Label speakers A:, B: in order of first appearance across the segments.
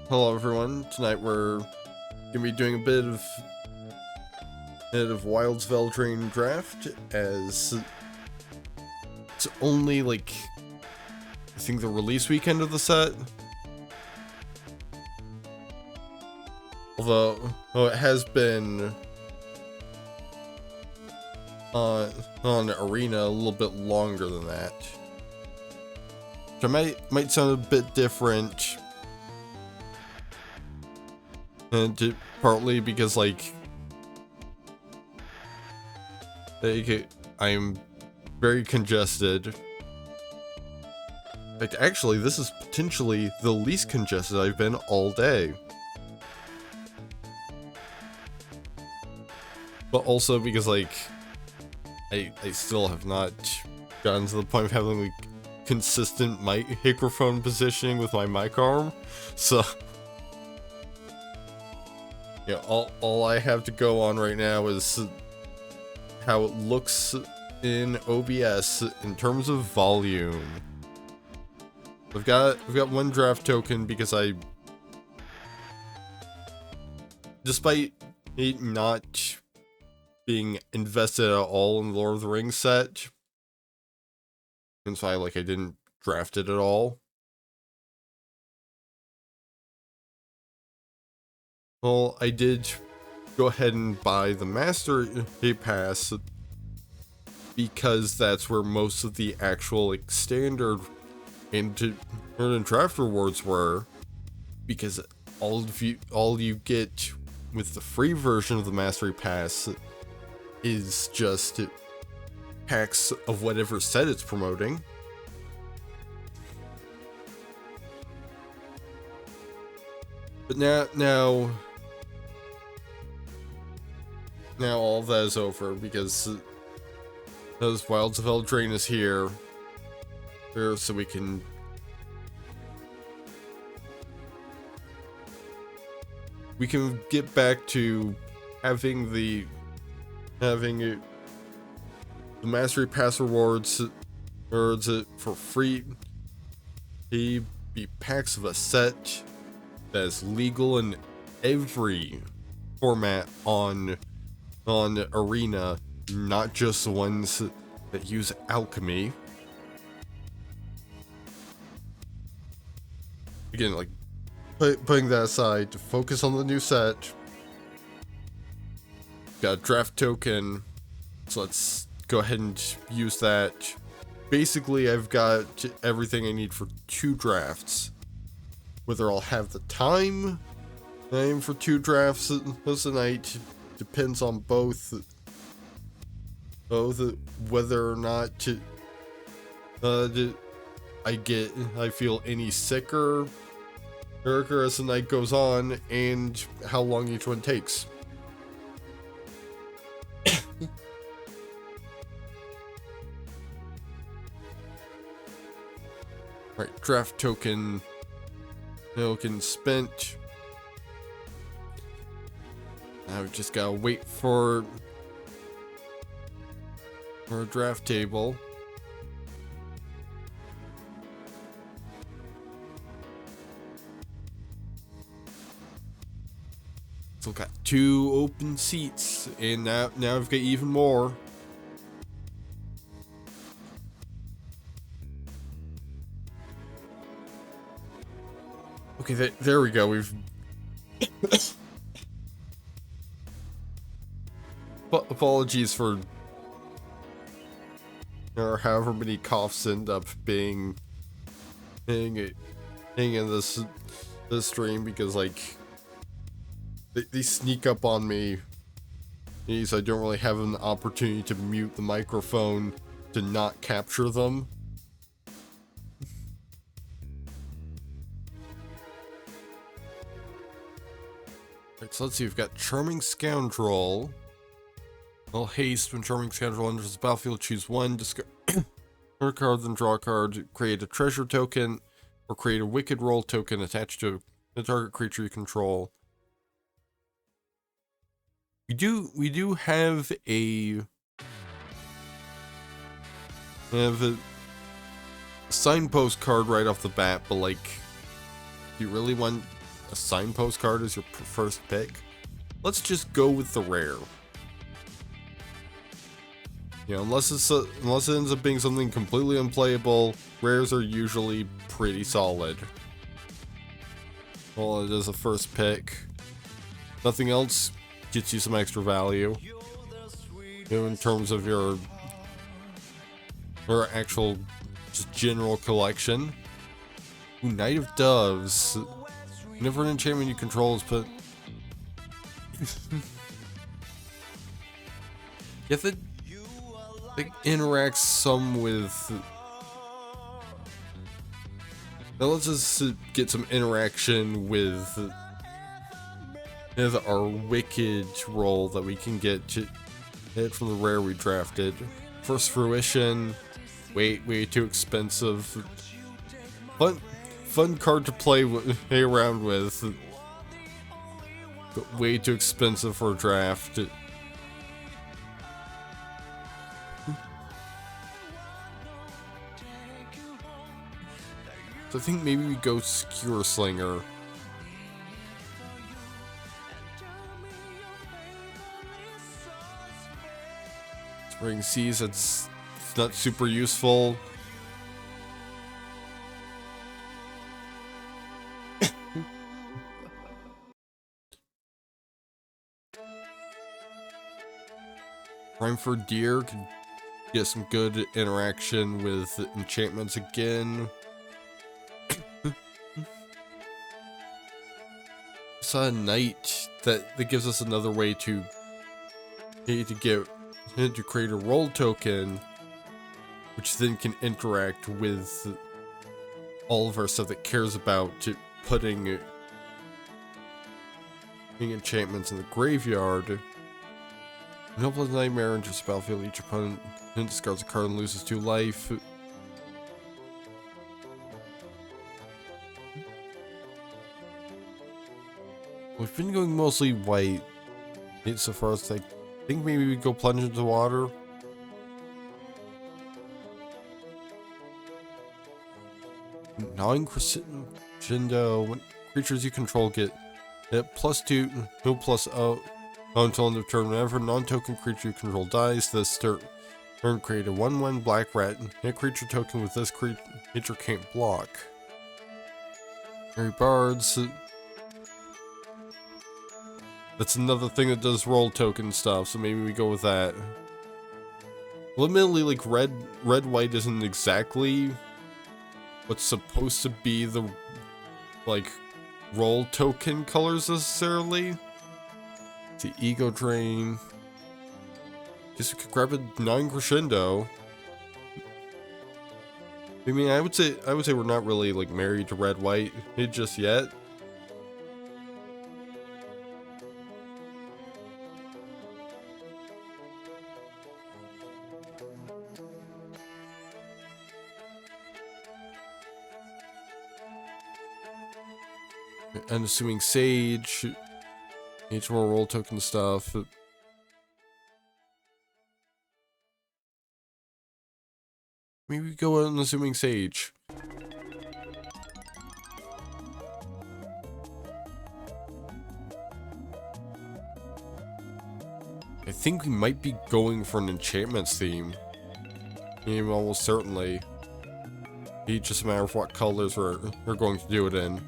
A: Hello everyone, tonight we're gonna be doing a bit of Wild's Veldrain draft, as it's only like, I think the release weekend of the set. Although, it has been on Arena a little bit longer than that. Which might sound a bit different. And partly because, like, I'm very congested. In fact, actually, this is potentially the least congested I've been all day. But also because, like, I still have not gotten to the point of having, like, consistent microphone positioning with my mic arm. So yeah, all I have to go on right now is how it looks in OBS in terms of volume. I've got one draft token because despite it not being invested at all in the Lord of the Rings set, and so I didn't draft it at all. Well, I did go ahead and buy the Master Pass because that's where most of the actual standard and draft rewards were. Because all you get with the free version of the Mastery Pass is just packs of whatever set it's promoting. But now all of that is over because Wilds of Eldraine is here, so we can get back to having the Mastery Pass rewards for free. Be packs of a set that is legal in every format on Arena, not just the ones that use alchemy. Again, putting that aside to focus on the new set. Got a draft token, so let's go ahead and use that. Basically, I've got everything I need for 2 drafts. Whether I'll have the time for 2 drafts this night depends on both whether or not I feel any sicker as the night goes on, and how long each one takes. Right, draft token spent. Now we just gotta wait for a draft table. Still got 2 open seats, and now I've got even more. Okay, there we go. We've apologies for however many coughs end up being in this stream, because they sneak up on me, so I don't really have an opportunity to mute the microphone to not capture them. Right, so let's see, we've got Charming Scoundrel. Well, haste. When Charming Scoundrel enters the battlefield, choose 1, discard a card, then draw a card, create a treasure token, or create a wicked roll token attached to the target creature you control. We do have a signpost card right off the bat, but do you really want a signpost card as your first pick, let's just go with the rare. You know, unless it ends up being something completely unplayable, rares are usually pretty solid. Well, it is a first pick. Nothing else gets you some extra value. You know, in terms of your actual just general collection. Ooh, Knight of Doves. Whenever an enchantment you control is put. Yeah, that interacts some with. Now let's just get some interaction with our Wicked roll that we can get from the rare we drafted. First Fruition, way too expensive. Fun card to play around with, but way too expensive for a draft. So I think maybe we go Skewer Slinger. Spring Seas, it's not super useful. Prime for Deer can get some good interaction with enchantments again. Saw a Knight that gives us another way to create a roll token, which then can interact with all of our stuff that cares about putting enchantments in the graveyard. Helpless Nightmare enters the battlefield. Each opponent discards a card and loses 2 life. We've been going mostly white so far as I think maybe we go plunge into water. Gnawing Crescendo. When creatures you control get +2, no +0 until end of turn. Whenever non-token creature you control dies, this turn create a 1/1 black rat. Hit creature token with this creature can't block. Harry Bards. That's another thing that does roll token stuff, so maybe we go with that. Well, admittedly, like red-white isn't exactly what's supposed to be the like roll token colors necessarily. The Ego Drain. Guess we could grab a 9 Crescendo. I mean, I would say we're not really like married to red-white just yet. Unassuming Sage. Each more roll token stuff. Maybe we go Unassuming Sage. I think we might be going for an enchantments theme. I mean, almost certainly. It's just a matter of what colors we're going to do it in.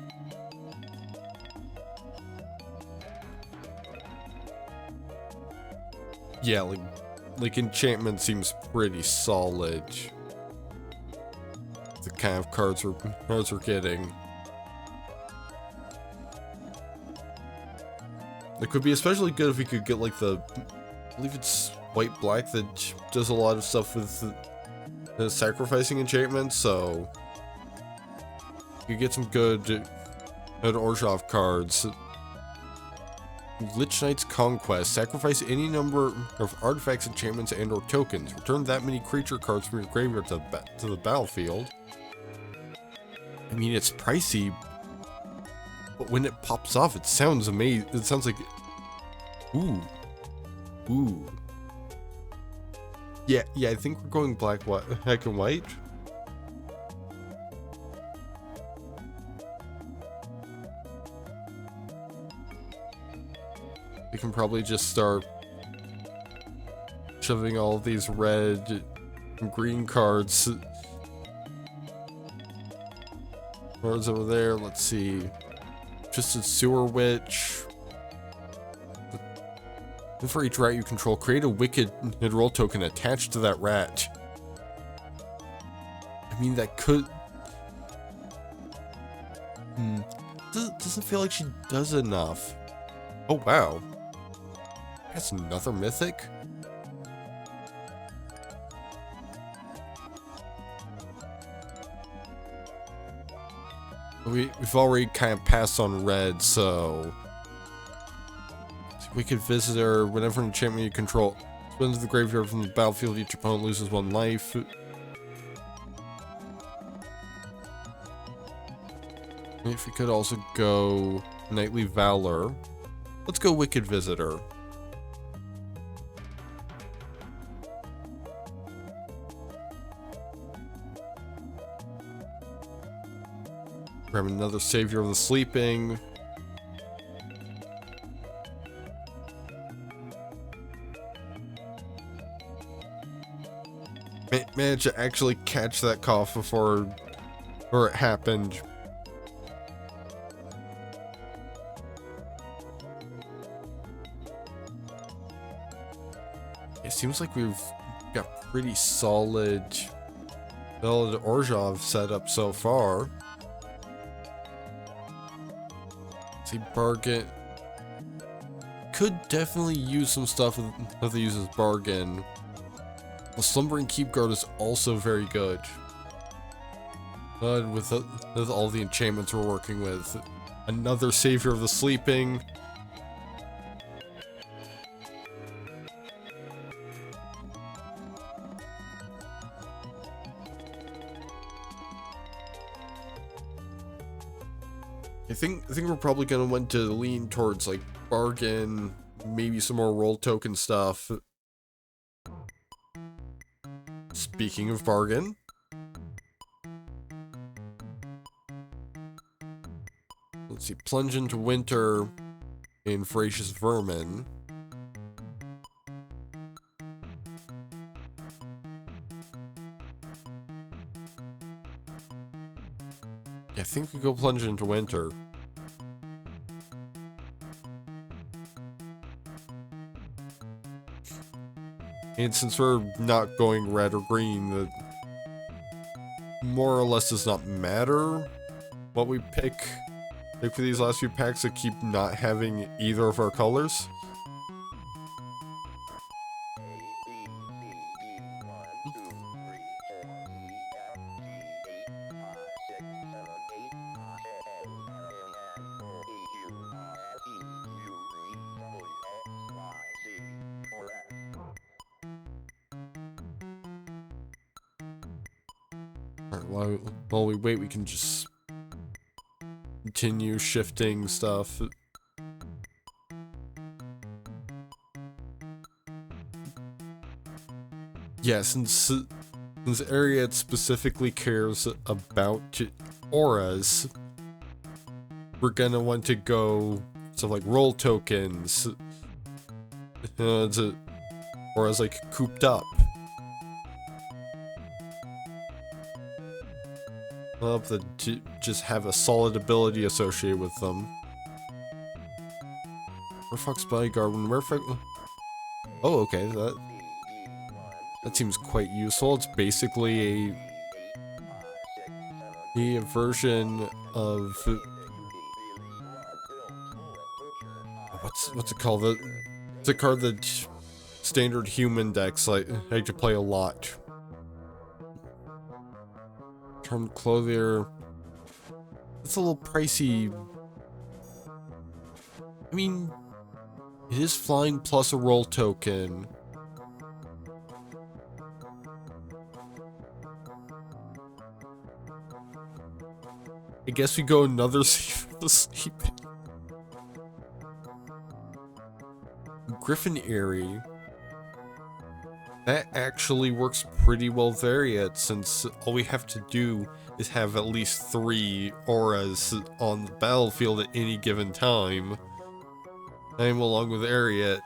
A: Yeah, like enchantment seems pretty solid. The kind of cards we're getting. It could be especially good if we could get like I believe it's white-black that does a lot of stuff with the sacrificing enchantments, so you get some good Orzhov cards. Lich Knight's Conquest. Sacrifice any number of artifacts, enchantments, and or tokens. Return that many creature cards from your graveyard to the battlefield. I mean, it's pricey, but when it pops off, it sounds amazing. It sounds like... Ooh. Yeah, I think we're going black, and white. we can probably just start shoving all these red and green cards over there. Let's see. Just a sewer witch. And for each rat you control, create a wicked roll token attached to that rat. I mean, that could... Doesn't feel like she does enough. Oh, wow. That's another mythic? We've already kind of passed on red, so... Wicked Visitor, whenever an enchantment you control spins the graveyard from the battlefield, each opponent loses 1 life. If we could also go Knightly Valor. Let's go Wicked Visitor. Grab another Savior of the Sleeping. Managed to actually catch that cough before it happened. It seems like we've got pretty solid Orzhov set up so far. See, Bargain could definitely use some stuff that uses Bargain. The Slumbering Keep Guard is also very good. But with all the enchantments we're working with. Another Savior of the Sleeping. I think we're probably gonna want to lean towards like Bargain, maybe some more roll token stuff. Speaking of Bargain, let's see, Plunge into Winter and Voracious Vermin. Yeah, I think we go Plunge into Winter. And since we're not going red or green, that more or less does not matter what we pick. Like for these last few packs that keep not having either of our colors. Alright, while we wait, we can just continue shifting stuff. Yeah, since Ariad specifically cares about auras, we're gonna want to go stuff like roll tokens, auras like Cooped Up. That just have a solid ability associated with them. Merfolk's Bodyguard. When Merfolk... Oh, okay, that seems quite useful. It's basically a version of... What's it called? It's a card that standard human decks like to play a lot. Charmed Clothier. It's a little pricey. I mean, it is flying plus a roll token. I guess we go another Savior of the Sleeping. Griffin Eyrie. That actually works pretty well there yet, since all we have to do is have at least 3 auras on the battlefield at any given time. I'm along with Ariat.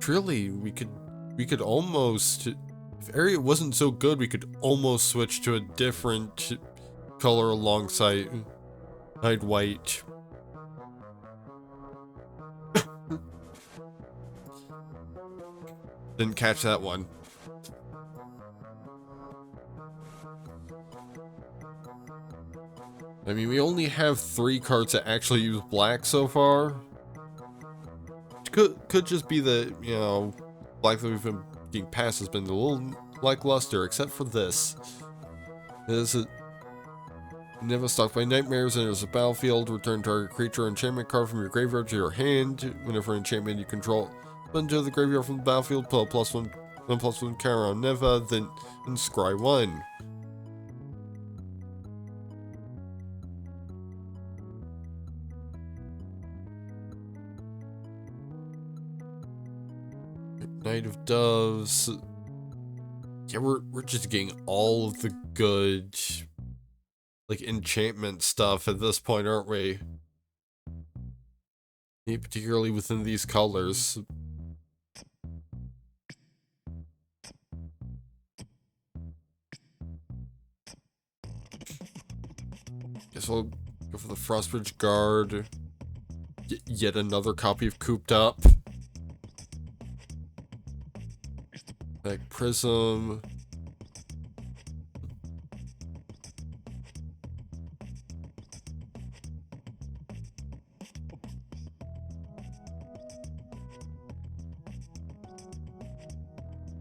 A: Really, we could almost, if Ariat wasn't so good, we could almost switch to a different color alongside white. Didn't catch that one. I mean, we only have 3 cards that actually use black so far. Could just be the, you know, black that we've been getting past has been a little lackluster, except for this. This is never stalked by nightmares, and there's a battlefield. Return target creature or enchantment card from your graveyard to your hand. Whenever an enchantment you control enter the graveyard from the battlefield, put a +1/+1 counter on Neva, then scry 1. Knight of Doves. Yeah, we're just getting all of the good, like, enchantment stuff at this point, aren't we? Yeah, particularly within these colors. Guess we'll go for the Frostbridge Guard. Yet another copy of Cooped Up. Like Prism.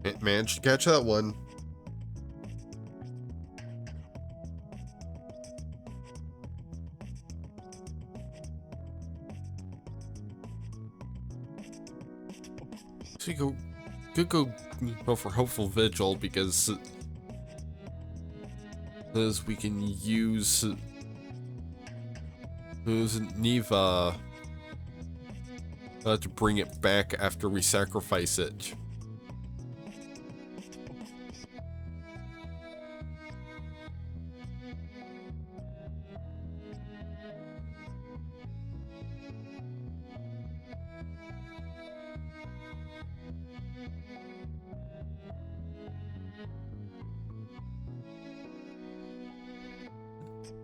A: It managed to catch that one. So you could go for Hopeful Vigil, because we can use Neva to bring it back after we sacrifice it.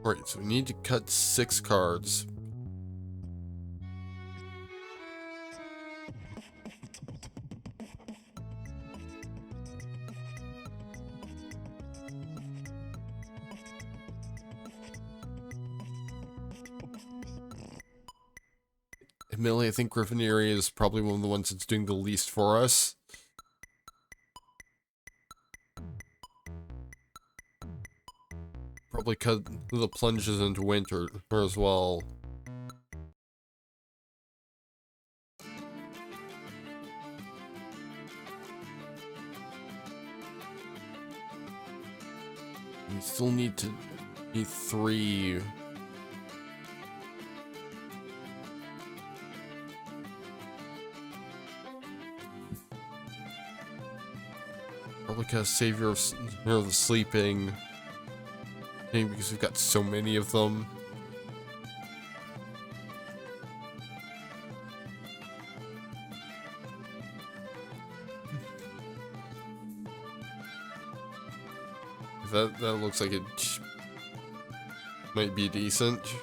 A: Alright, so we need to cut 6 cards. Admittedly, I think Griffinary is probably one of the ones that's doing the least for us. Probably cut the plunges into winter as well. We still need 3. Probably cast Savior of the Sleeping. Because we've got so many of them. That looks like it might be decent.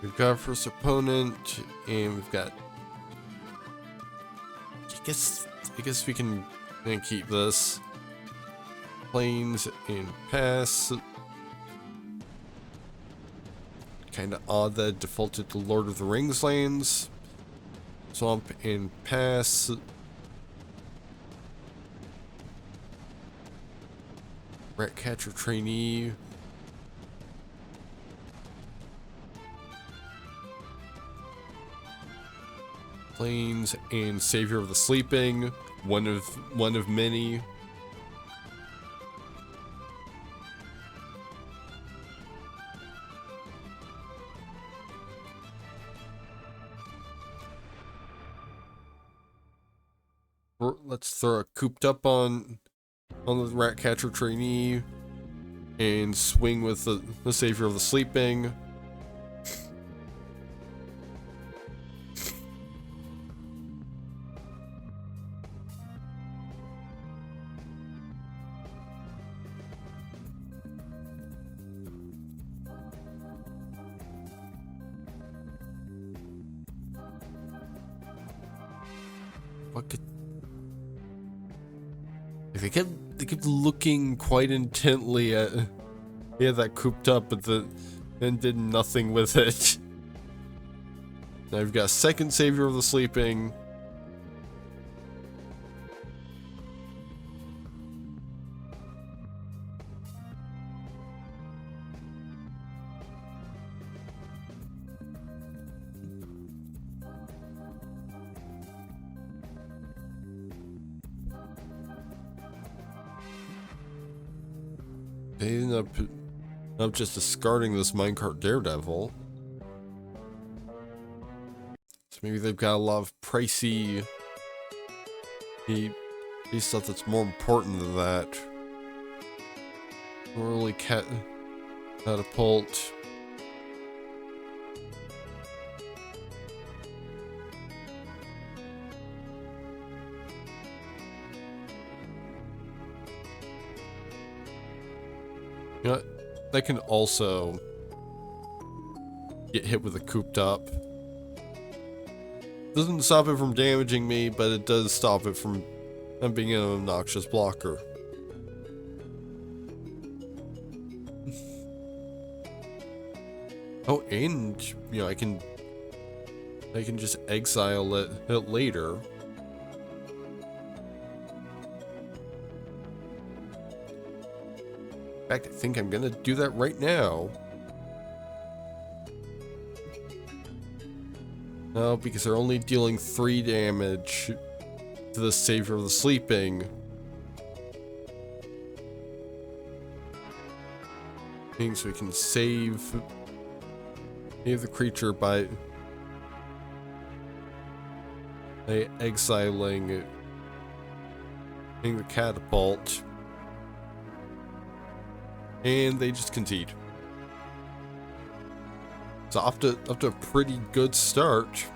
A: We've got first opponent, and we've got. I guess we can keep this. Plains and pass. Kinda odd that it defaulted to Lord of the Rings lands. Swamp and pass. Ratcatcher trainee. Plains and Savior of the Sleeping. One of many. Let's throw a cooped up on the Ratcatcher trainee and swing with the Savior of the Sleeping. What could they kept looking quite intently at that cooped up, but then did nothing with it. Now we've got a second Savior of the Sleeping. They ended up just discarding this minecart daredevil. So maybe they've got a lot of pricey stuff that's more important than that. Really catapult. You know, they can also get hit with a cooped up. Doesn't stop it from damaging me, but it does stop it from being an obnoxious blocker. Oh, and you know, I can just exile it later. In fact, I think I'm gonna do that right now. No, because they're only dealing 3 damage to the Savior of the Sleeping. So we can save the creature by exiling the catapult. And they just concede. So off to a pretty good start.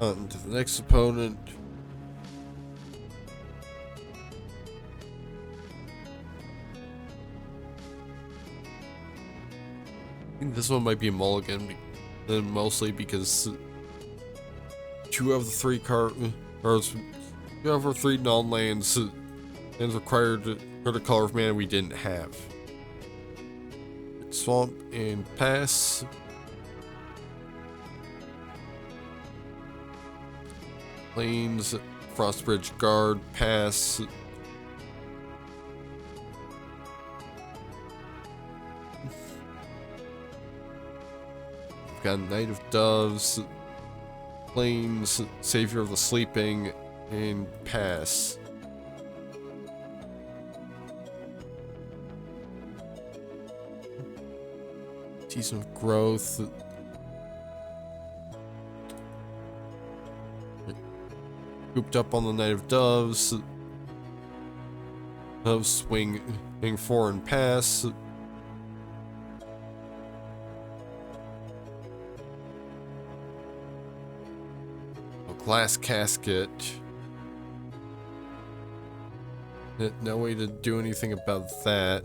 A: On to the next opponent. I think this one might be a mulligan, mostly because 2 of the 3 cards, 2 of our 3 non-lands, and required for the color of mana we didn't have. Swamp and pass. Plains, Frostbridge Guard, pass. We've got Knight of Doves, Plains, Savior of the Sleeping, and pass. Season of Growth. Cooped up on the Knight of Doves. Of swing 4 and pass. glass casket. No way to do anything about that.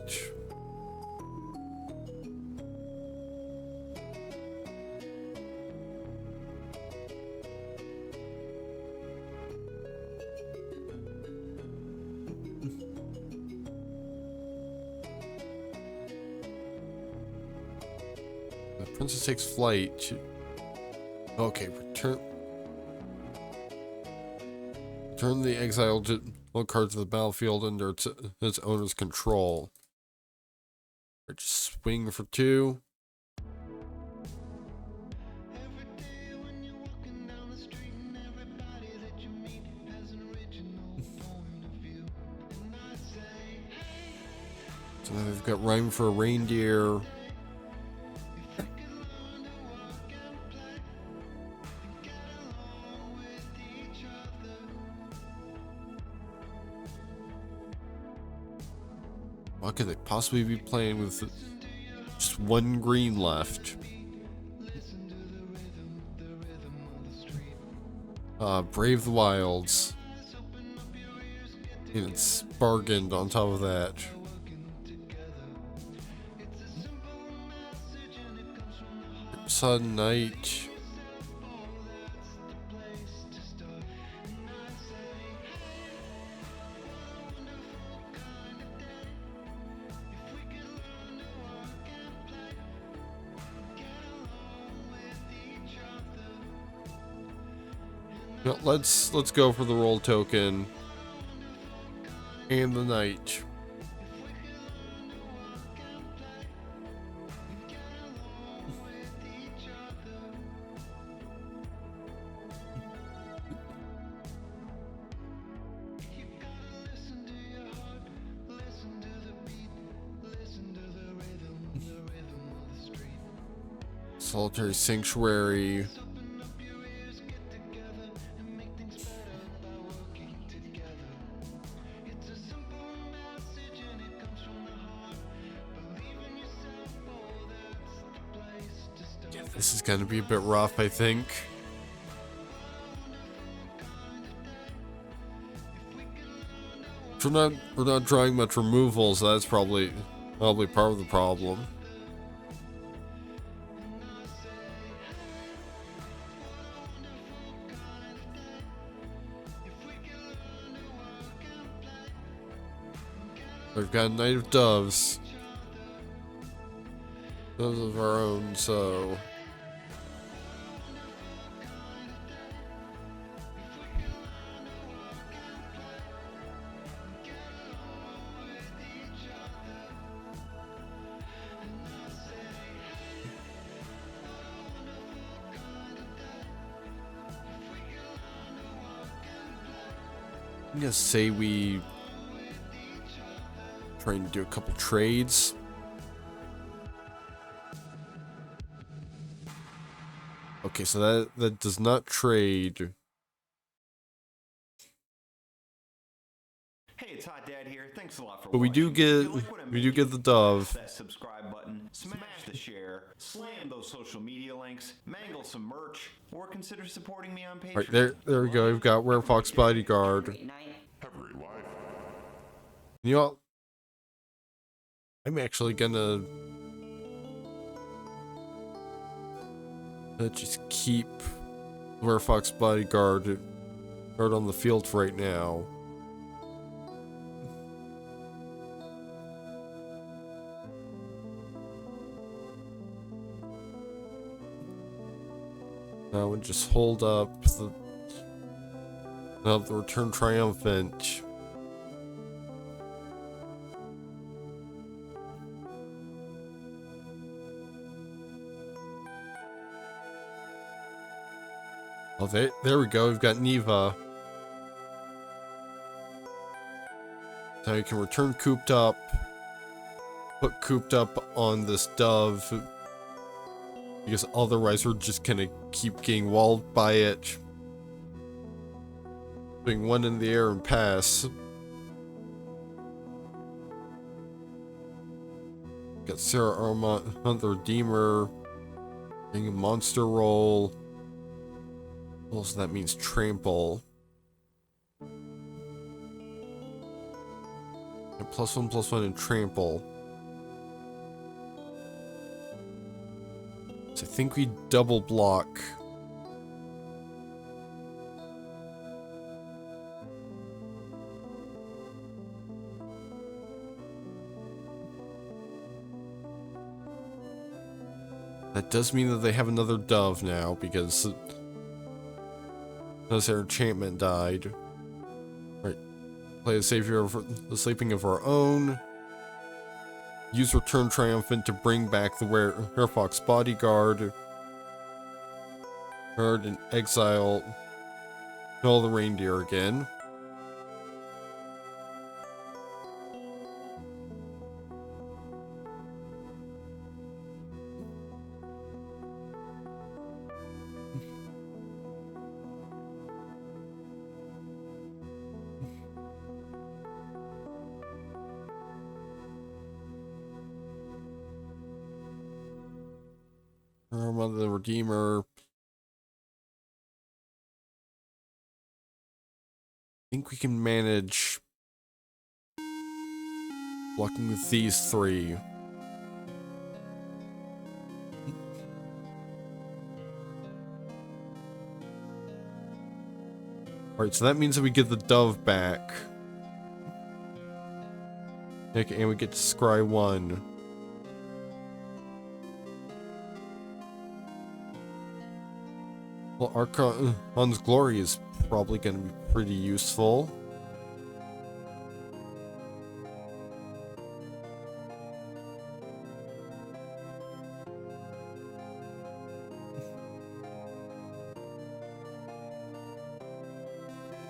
A: The princess takes flight. Okay, return the exiled card to the battlefield under its owner's control. Or just swing for 2. So now they've got rhyme for a reindeer. What could they possibly be playing with just 1 green left? Brave the Wilds. And it's bargained on top of that. Sudden Night. No, let's go for the roll token and the knight. Solitary Sanctuary. Yeah, this is gonna be a bit rough, I think. We're not drawing much removal, so that's probably part of the problem. We've got Knight of Doves. Those of our own, so. I'm gonna say we trying to do a couple trades. Okay, so that does not trade.
B: Hey, it's Hot Dad here. Thanks a lot for
A: But we do get the dove.
B: That subscribe button, smash the share, slam those social media links, mangle some merch, or consider supporting me on Patreon.
A: Right there we go. We've got Werefox Bodyguard.
C: Have a great life.
A: You know, I'm actually gonna just keep Werefox Bodyguard on the field for right now. Now we just hold up the Return Triumphant. Oh, there we go. We've got Neva. Now you can return Cooped Up. Put Cooped Up on this dove. Because otherwise we're just gonna keep getting walled by it. Putting one in the air and pass. Got Sarah Armont, Hunt the Redeemer. Getting a monster roll. Well, so that means trample. And +1/+1 and trample. So I think we double block. That does mean that they have another dove now, because their enchantment died. Right. Play the savior of the sleeping of our own. Use Return Triumphant to bring back the Werefox bodyguard. Herd and exile all the reindeer again. Mother the Redeemer. I think we can manage blocking with these three. Alright, so that means that we get the dove back. Okay, and we get to scry 1. Well, Archon's Glory is probably going to be pretty useful.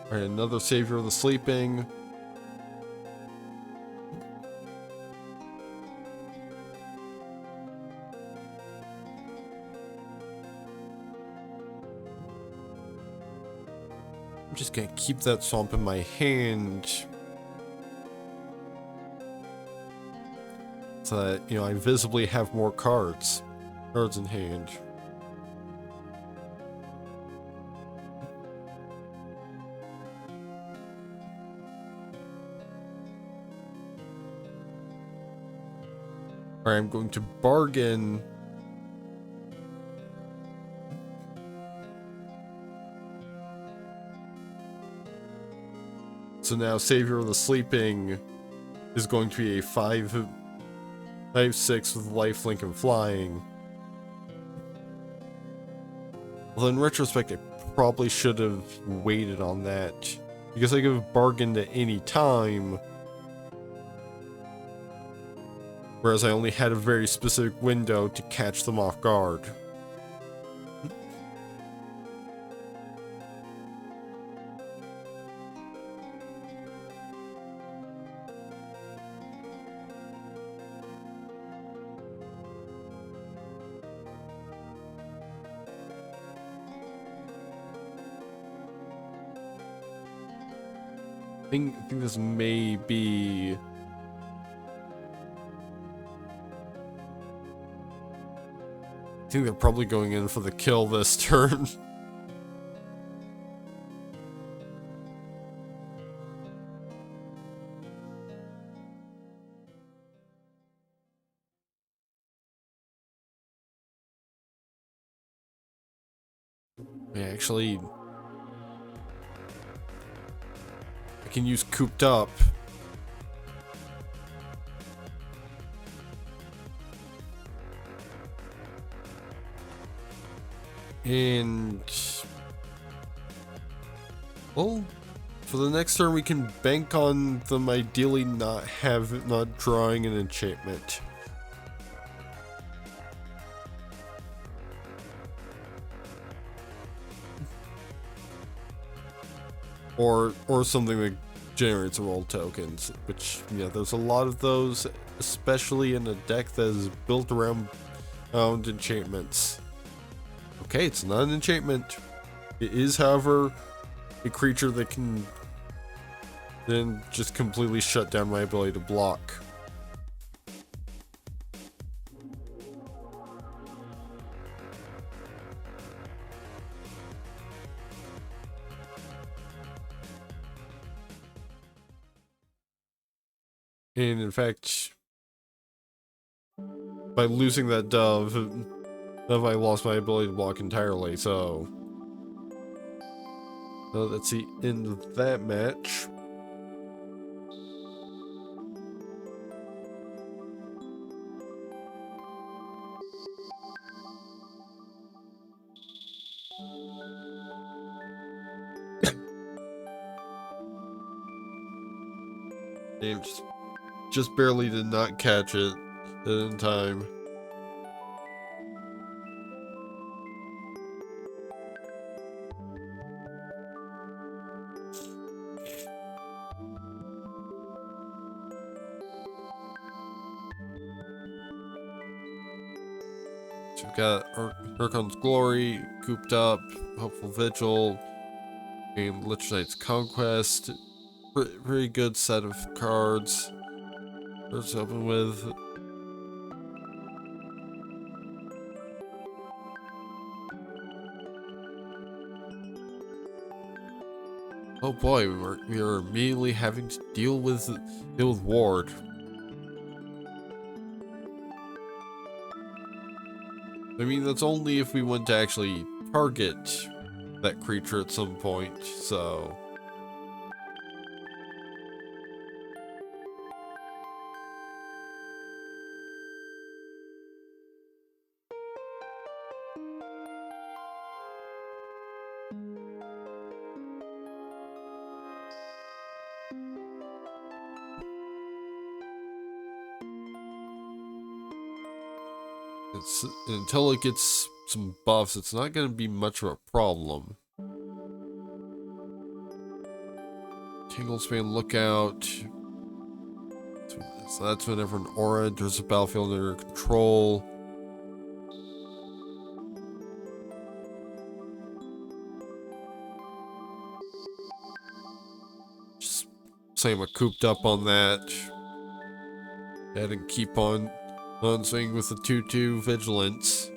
A: Alright, another Savior of the Sleeping. I'm just gonna keep that swamp in my hand, so that, you know, I visibly have more cards in hand. Alright, I'm going to bargain. So now Savior of the Sleeping is going to be a 5/6 with lifelink and flying. Well, in retrospect, I probably should have waited on that, because I could have bargained at any time, whereas I only had a very specific window to catch them off guard. I think this may be... I think they're probably going in for the kill this turn. Yeah, actually... I can use Cooped Up. And... well, for the next turn we can bank on them ideally not drawing an enchantment. Or something that generates roll tokens, which, yeah, there's a lot of those, especially in a deck that is built around enchantments. Okay, it's not an enchantment. It is, however, a creature that can then just completely shut down my ability to block. And in fact, by losing that dove, I lost my ability to block entirely, so that's the end of that match. Damn, just barely did not catch it in time. So we've got Urkon's Glory, Cooped Up, Hopeful Vigil, and Lich Knight's Conquest. Pretty good set of cards. Let's open with. Oh boy, we are immediately having to deal with Ward. I mean, that's only if we want to actually target that creature at some point, so. Until it gets some buffs, it's not going to be much of a problem. Tinglespan Lookout. So that's whenever an aura enters the battlefield under control. Just saying, I'm cooped up on that. Go ahead and keep on swinging with the 2/2 Vigilance.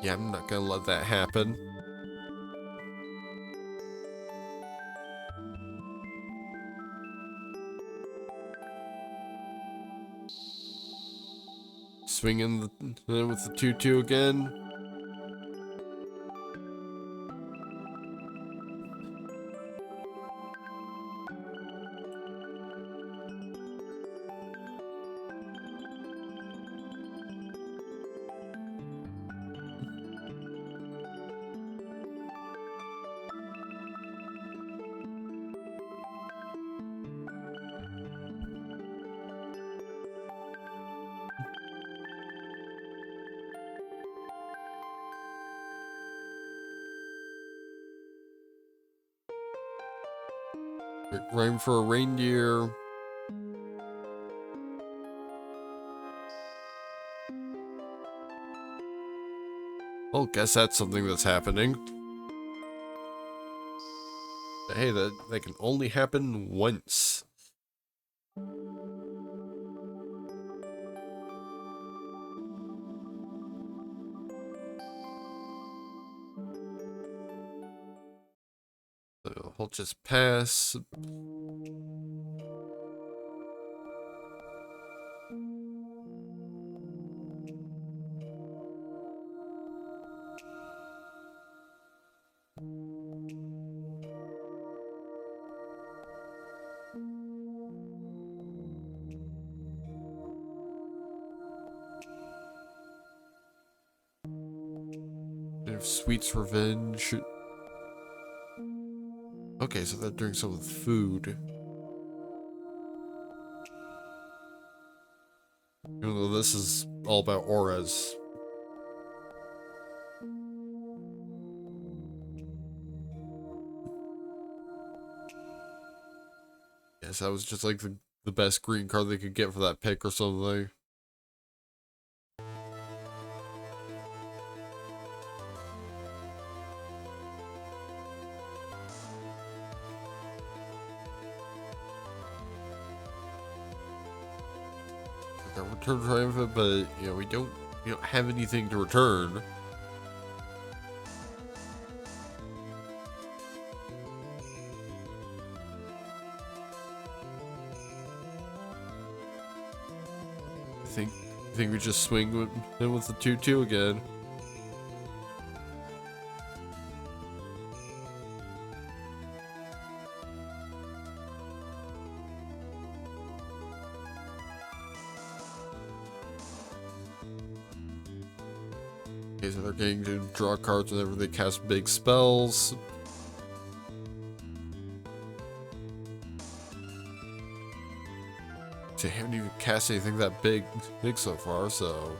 A: Yeah, I'm not gonna let that happen. Swinging with the 2/2 again. Rhyme for a Reindeer. Well, guess that's something that's happening. But hey, that can only happen once. So he'll just pass. Sweet's Revenge. Okay, so they're doing some with food. Even though this is all about auras. Yes, that was just like the best green card they could get for that pick or something. return triumphant, but you know we don't have anything to return. I think we just swing in with the 2/2 again. Okay, so they're getting to draw cards whenever they cast big spells. They haven't even cast anything that big so far, so.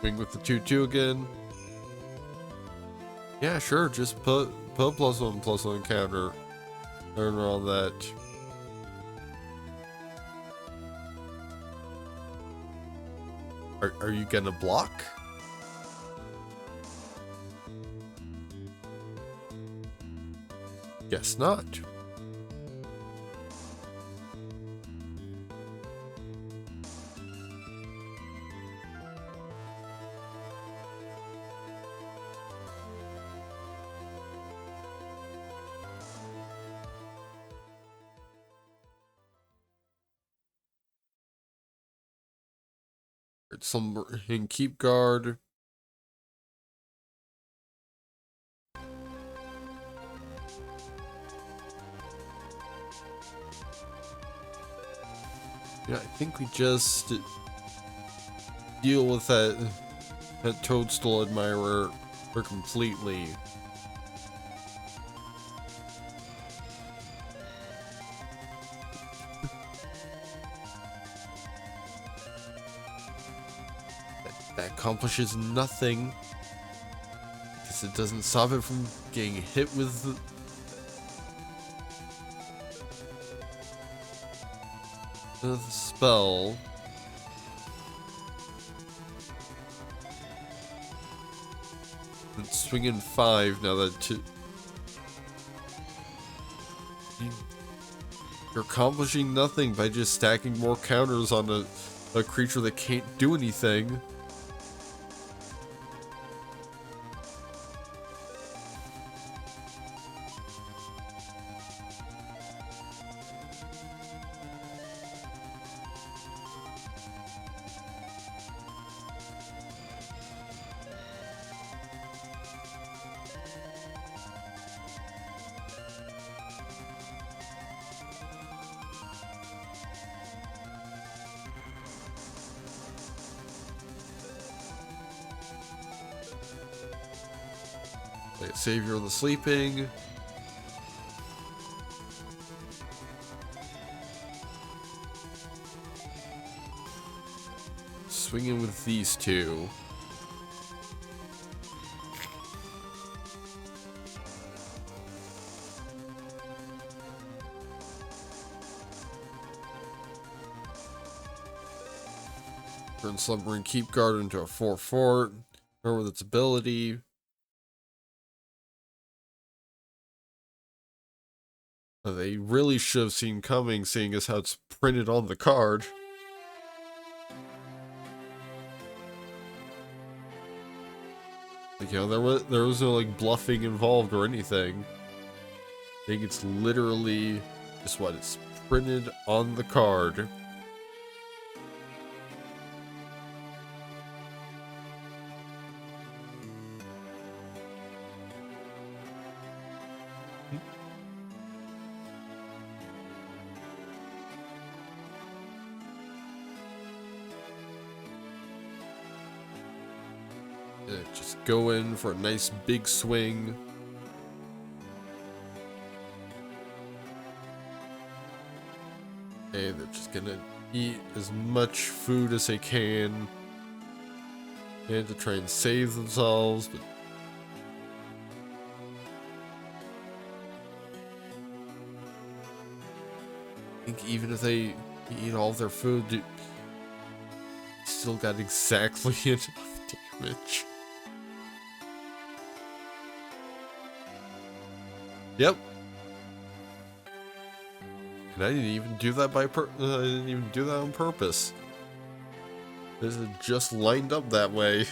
A: Swing with the 2/2 again. Yeah, sure, just put +1/+1 counter. Turn around that. Are you gonna block? Guess not. Some in keep guard. Yeah, I think we just deal with that Toadstool Admirer completely. That accomplishes nothing because it doesn't stop it from getting hit with the spell. It's swinging 5 now that you're accomplishing nothing by just stacking more counters on a creature that can't do anything. Savior of the Sleeping. Swinging with these two. Turn Slumbering Keep Guard into a 4/4. Or with its ability. They really should have seen coming, seeing as how it's printed on the card. Like, you know, there was no like bluffing involved or anything. I think it's literally just what it's printed on the card. Just go in for a nice big swing. Okay, they're just gonna eat as much food as they can. And to try and save themselves, but I think even if they eat all of their food, they still got exactly enough damage. Yep. And I didn't even do that I didn't even do that on purpose. This is just lined up that way.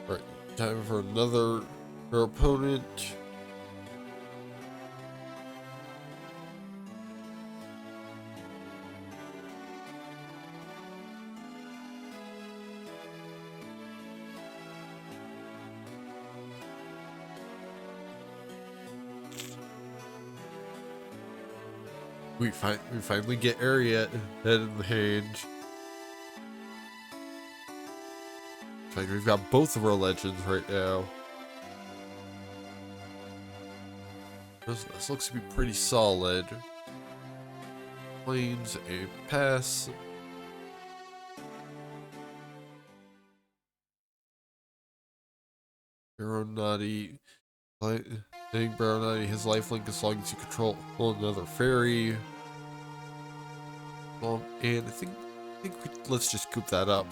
A: Right, time for another opponent. We finally get Ariat head in the hand. Like we've got both of our legends right now. This looks to be pretty solid. Planes, a pass. Baronati. I think Baronati has lifelink as long as you control another fairy. And I think let's just coop that up.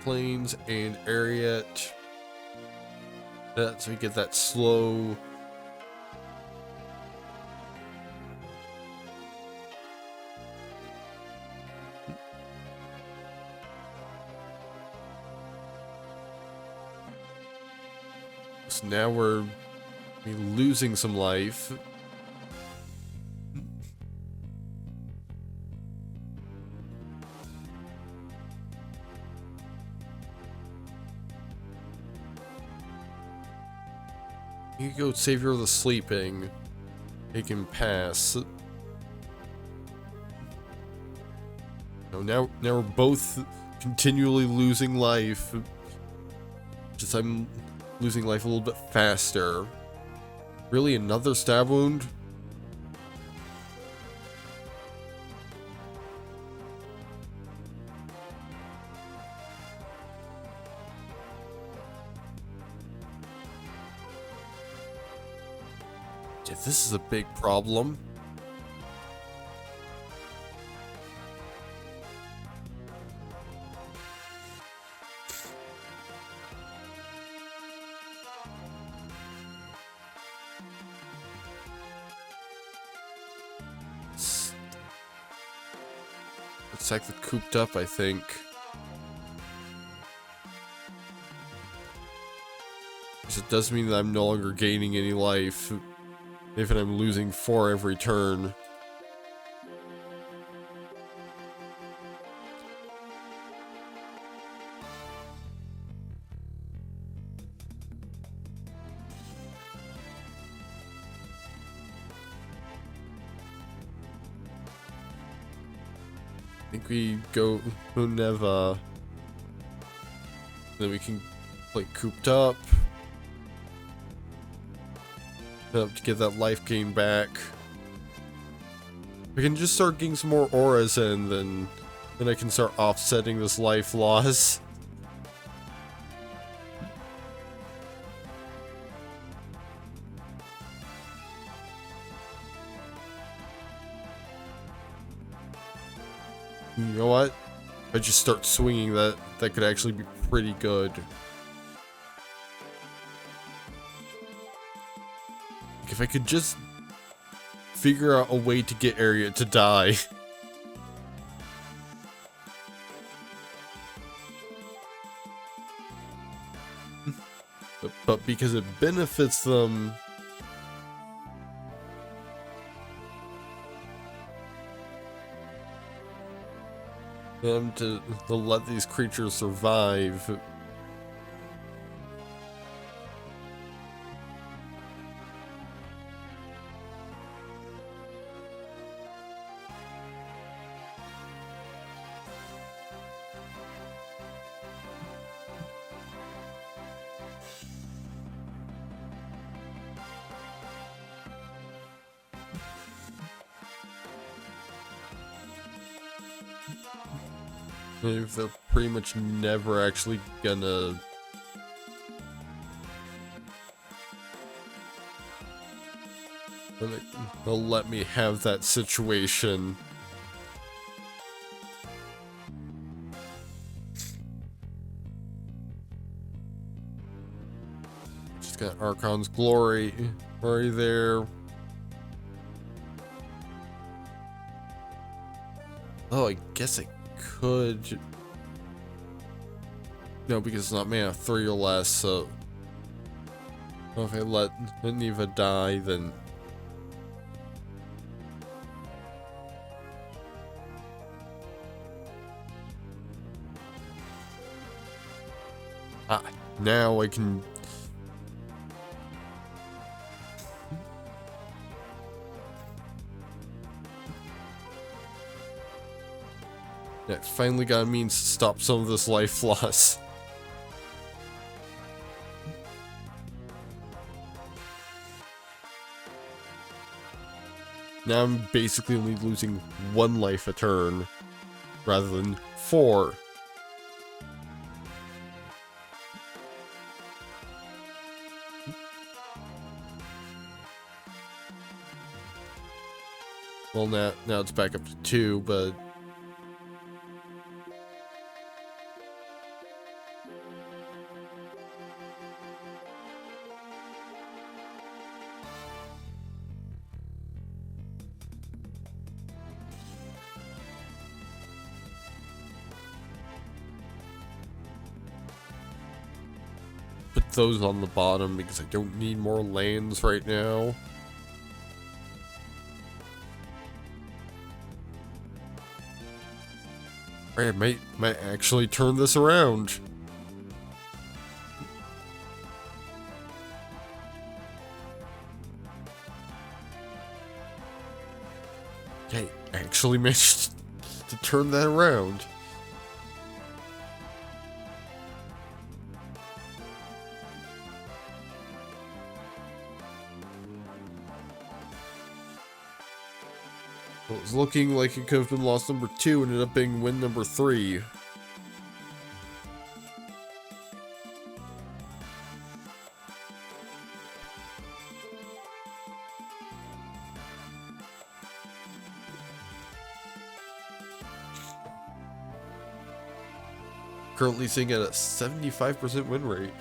A: Planes and Ariat. So you get that slow. So now we're losing some life. You go Savior of the Sleeping. He can pass. Now we're both continually losing life. Just I'm losing life a little bit faster. Really, another stab wound? Yeah, this is a big problem. Let's act the cooped up, I think. Because it does mean that I'm no longer gaining any life. If I'm losing 4 every turn. I think we go Neva. Then we can play cooped up. To get that life gain back. We can just start getting some more auras in, then I can start offsetting this life loss. You know what? If I just start swinging, that could actually be pretty good. If I could just figure out a way to get Ariat to die. but because it benefits them. them to let these creatures survive. If they're pretty much never actually gonna they'll let me have that situation. Just got Archon's Glory right there. Oh, I guess I could. No, because it's not mana 3 or less, so if I let Neva die, then now I can. Yeah, finally got a means to stop some of this life loss. Now I'm basically only losing 1 life a turn, rather than 4. Well, now it's back up to 2, but put those on the bottom because I don't need more lands right now. I might actually turn this around. I actually managed to turn that around. Well, it was looking like it could have been loss number 2, ended up being win number 3. Currently sitting at a 75% win rate.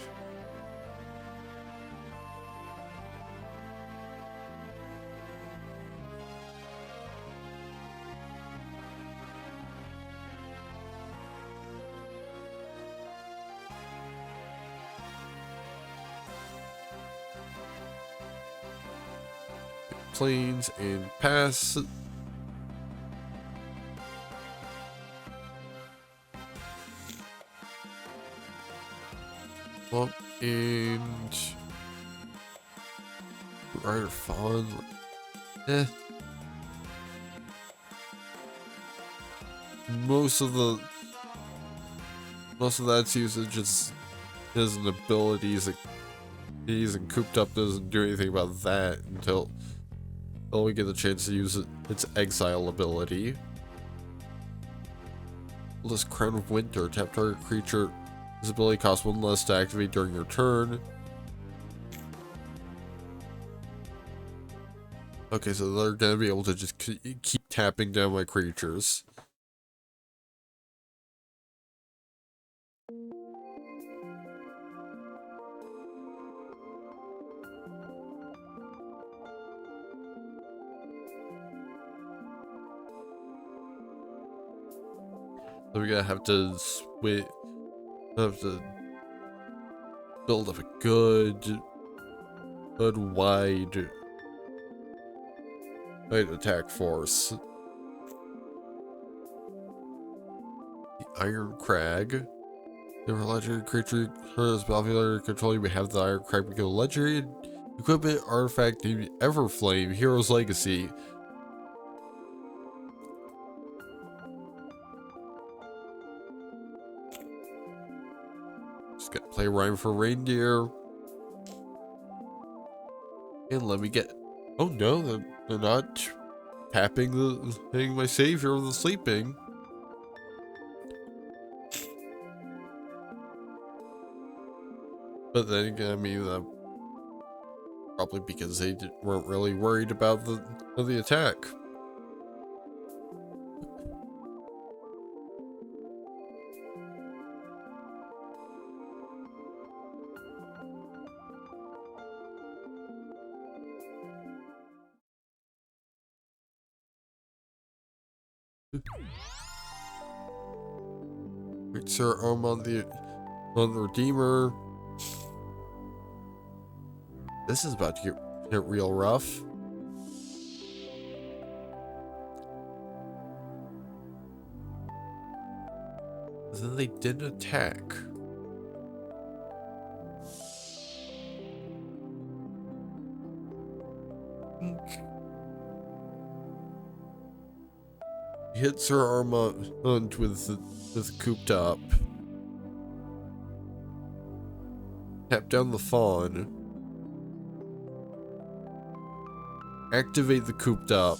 A: Planes and pass. Well, and Rider Fawn. Most of that's usage is his abilities that he's and cooped up doesn't do anything about that until we get the chance to use its exile ability. This Crown of Winter, tap target creature. This ability costs 1 less to activate during your turn. Okay, so they're gonna be able to just keep tapping down my creatures. So we're gonna have to build up a good wide attack force. Iron Crag. The legendary creature has popular control. You may have the Iron Crag become a legendary equipment artifact named Everflame, Hero's Legacy. Just gotta play Rhyme for Reindeer. And let me get. Oh no, they're not tapping my savior of the sleeping. But then again, I mean, probably because they weren't really worried about the attack. Right, Sir on the Redeemer. This is about to get real rough. Then they didn't attack. Hits her Armand with cooped up. Tap down the fawn. Activate the cooped up.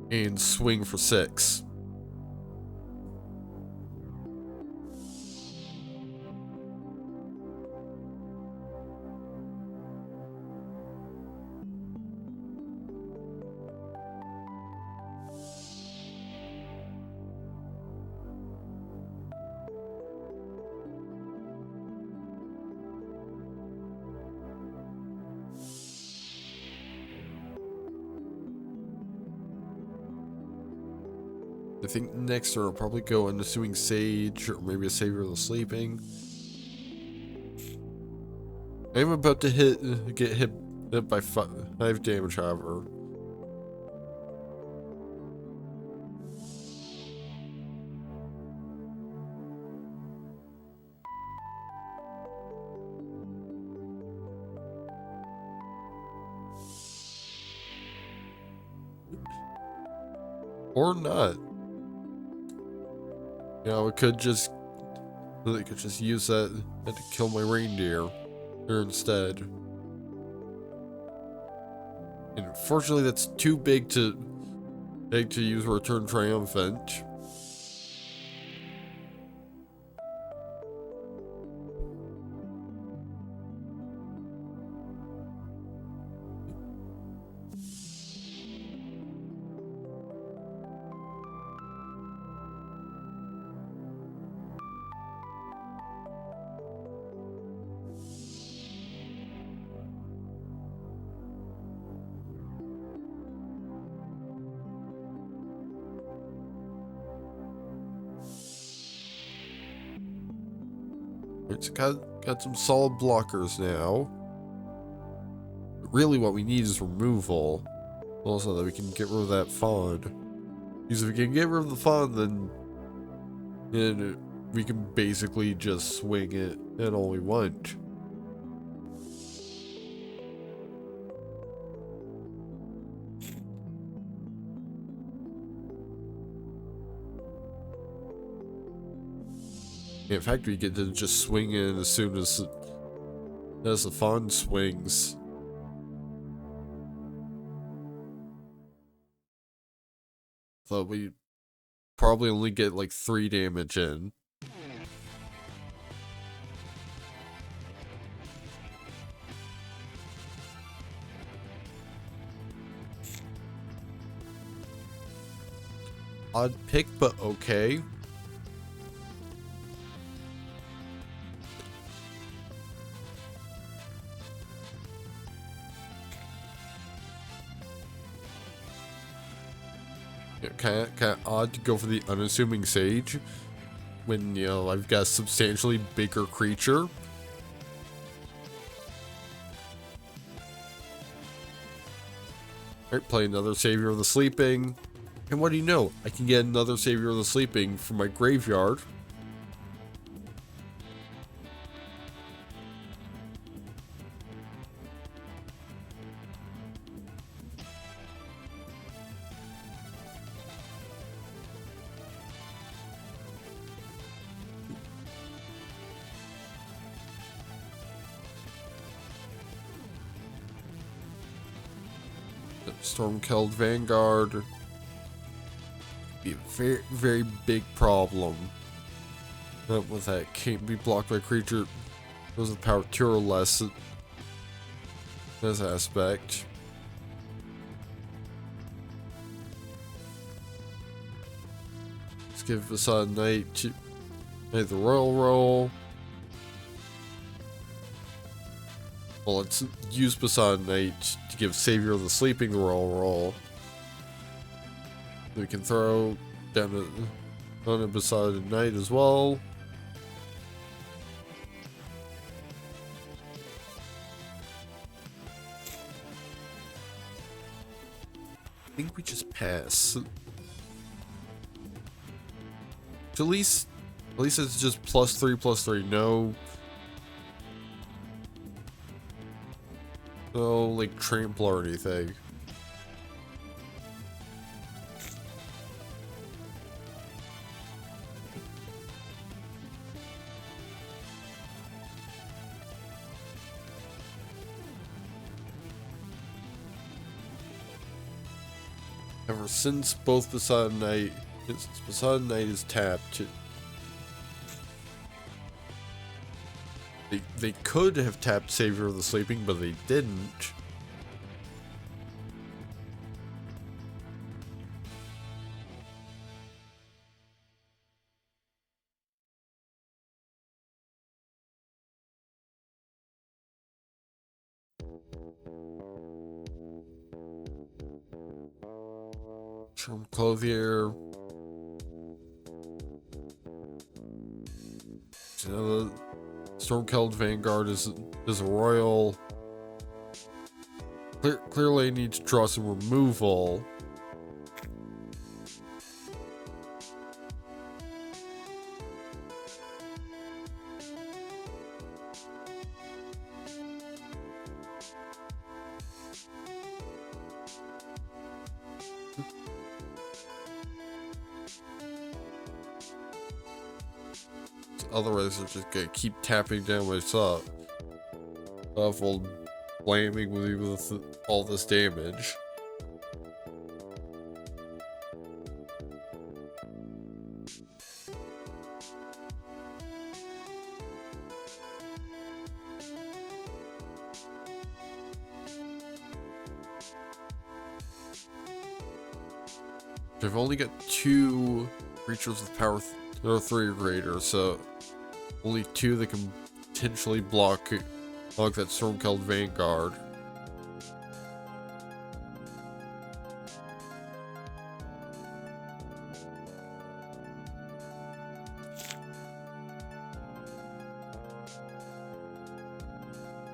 A: And swing for 6. I think next turn I'll probably go Unassuming Sage, or maybe a Savior of the Sleeping. I'm about to get hit by 5 damage, however. Or not. You know, they could just use that to kill my reindeer here instead. And unfortunately, that's too big to use Return Triumphant. It's got some solid blockers now. But really what we need is removal. Also that we can get rid of that fawn. Because if we can get rid of the fawn, then we can basically just swing it at all we want. In fact, we get to just swing in as soon as the fawn swings. So we probably only get like 3 damage in. Odd pick, but okay. Kind of odd to go for the Unassuming Sage when, you know, I've got a substantially bigger creature. Alright, play another Savior of the Sleeping. And what do you know? I can get another Savior of the Sleeping from my graveyard. Stormkeld Vanguard. Be a very, very big problem. With that, can't be blocked by creature. Those with power 2 or less. This aspect. Let's give Facade Knight to the Royal Roll. Well, let's use Facade Knight to give Savior of the Sleeping the Royal Roll. We can throw down a Besotted Knight as well. I think we just pass. At least it's just +3/+3. No, like trample or anything. Ever since both Besotted Knight is tapped, they could have tapped Savior of the Sleeping, but they didn't. Charm Clothier. So Stormkeld Vanguard is a royal. Clearly, I need to draw some removal. Otherwise, I'm just gonna keep tapping down my stuff. While blaming me with all this damage. I've only got 2 creatures with power 3 or greater, so only 2 that can potentially block that Stormkeld Vanguard.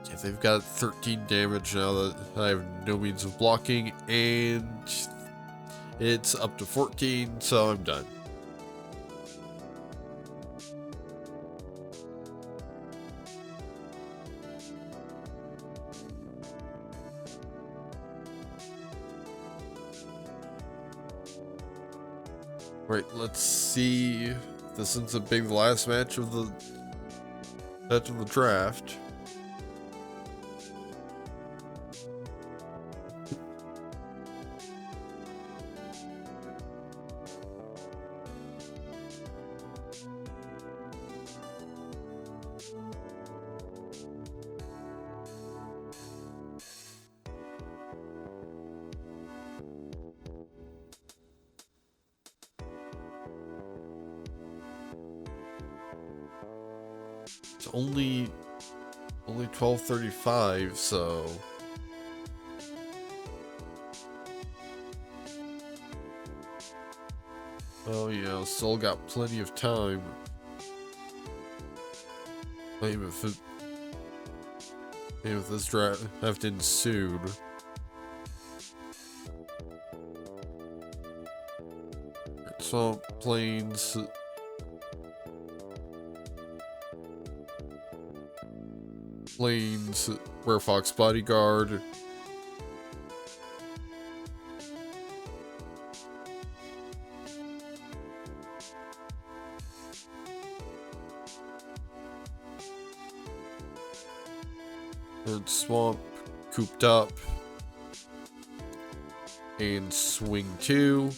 A: Yeah, they've got 13 damage now that I have no means of blocking, and it's up to 14, so I'm done. Right, let's see if this ends up being the last match of the draft. It's only 12:35, so oh yeah, still got plenty of time. Maybe if this draft ensued. Swamp Plains. Plains, Werefox Bodyguard. Third Swamp, Cooped Up. And Swing 2.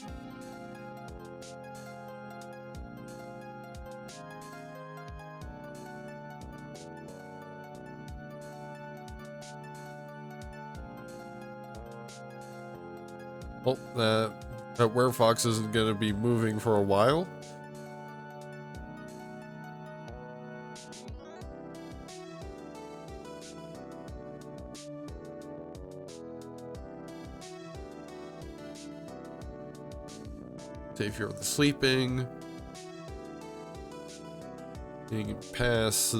A: Well, that Werefox isn't going to be moving for a while. Save here with the sleeping. Being pass.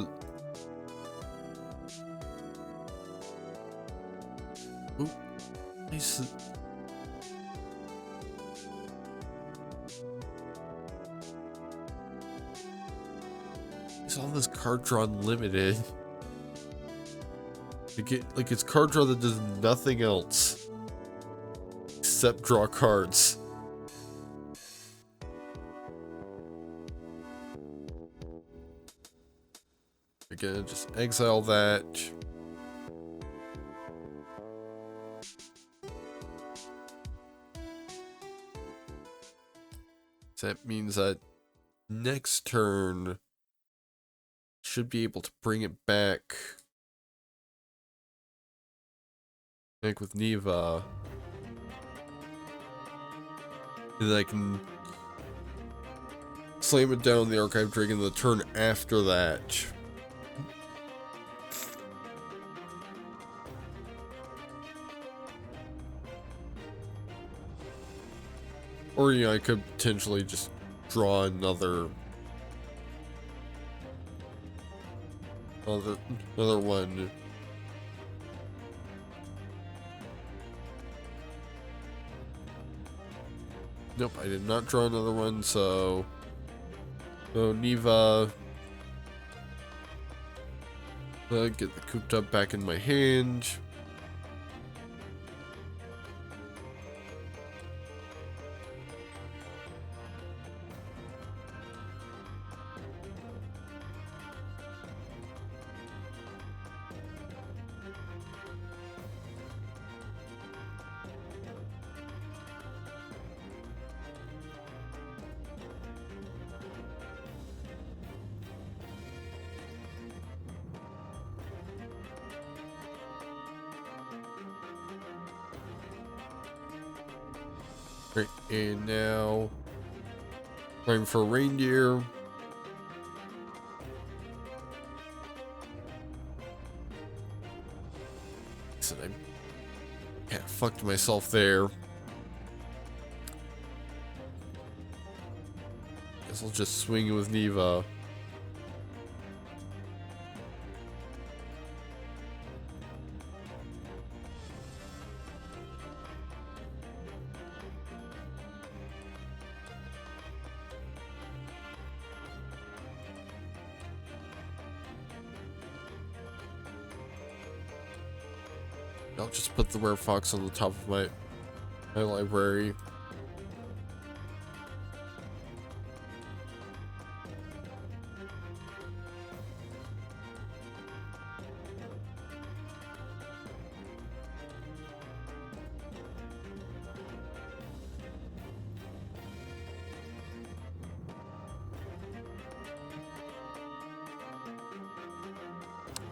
A: Ooh, nice. Is all this card draw unlimited? Like it's card draw that does nothing else except draw cards. Again, just exile that. So that means that next turn should be able to bring it back. Like with Neva. And then I can slam it down the Archive Dragon the turn after that. Or, yeah, I could potentially just draw another one. Nope, I did not draw another one, so Neva. Get the Cooped Up back in my hand. Right, and now time for Reindeer. So I kind of fucked myself there. Guess I'll just swing it with Neva. I'll just put the Werefox on the top of my library.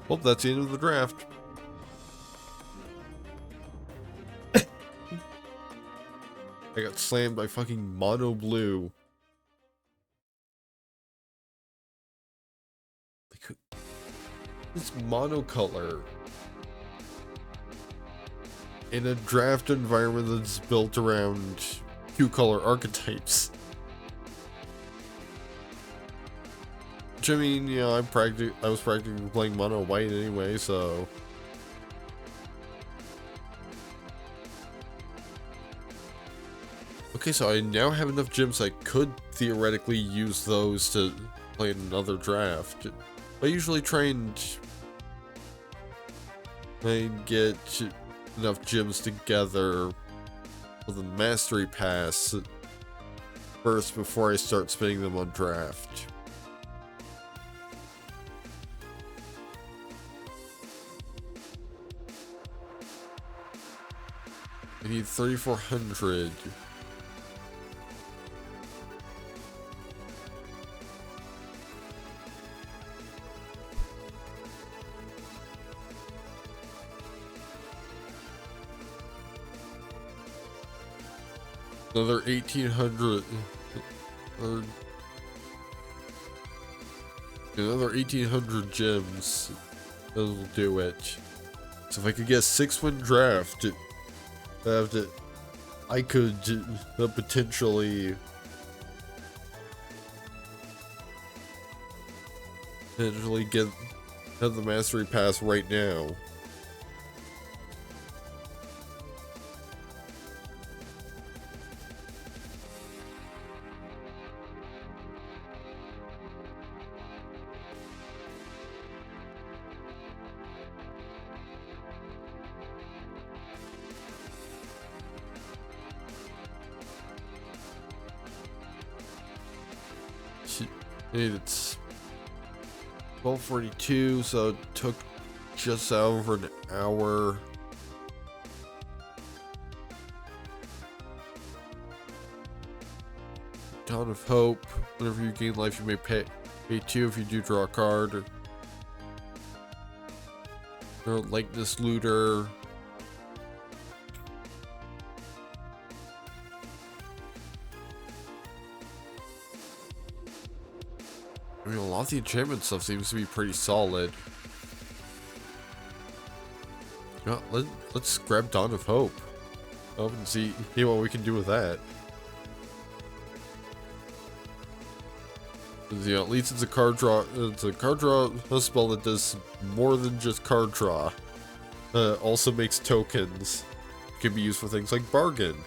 A: Well, that's the end of the draft. I got slammed by fucking mono blue. Like, it's monocolor in a draft environment that's built around two color archetypes. Which, I mean, you know, I was practically playing mono white anyway, so. Okay, so I now have enough gems I could theoretically use those to play in another draft. I usually try and get enough gems together for the Mastery Pass first before I start spending them on draft. I need 3,400. Another 1,800. Or another 1,800 gems. That'll do it. So if I could get a 6-win draft, I could potentially get have the Mastery Pass right now. It's 12:42, so it took just over an hour. Dawn of Hope. Whenever you gain life, you may pay 2 if you do draw a card. Likeness Looter. I mean, a lot of the enchantment stuff seems to be pretty solid. You know, let's grab Dawn of Hope. And see what we can do with that. You know, at least it's a card draw. It's a card draw spell that does more than just card draw. Also makes tokens. Can be used for things like bargain.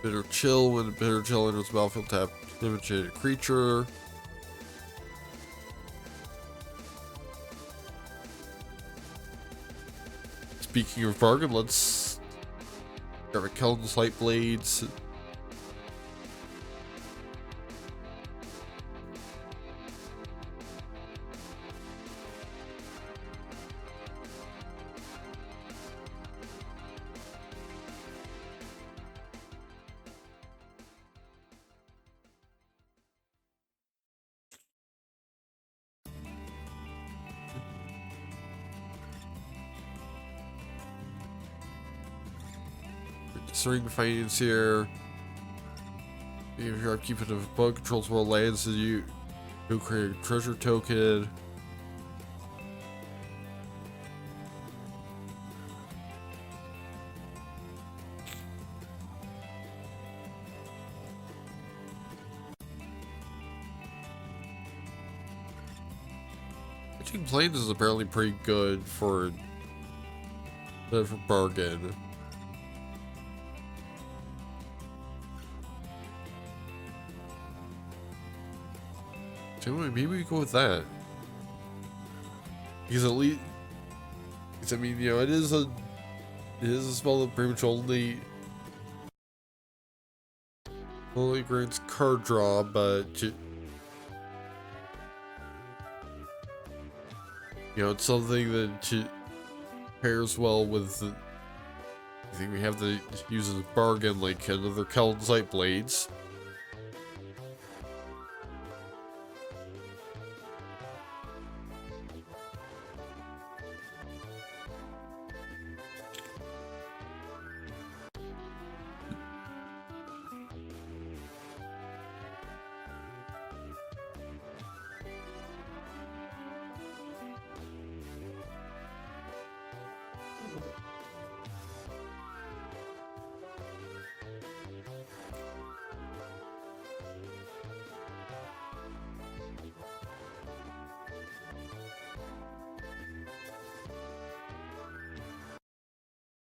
A: Bitter Chill. When Bitter Chill enters the battlefield, tap imitated a creature. Speaking of bargain, let's grab a Keldon's Light Blades. Discerning Finance here. If you're upkeeping of bug controls world lands, you create a treasure token. Pitching Plains is apparently pretty good for bargain. So maybe we go with that. Because at least, I mean, you know, it is a spell that pretty much only grants card draw, but you know, it's something that pairs well with. I think we have to use as a bargain, like another Keldon's Light Blades.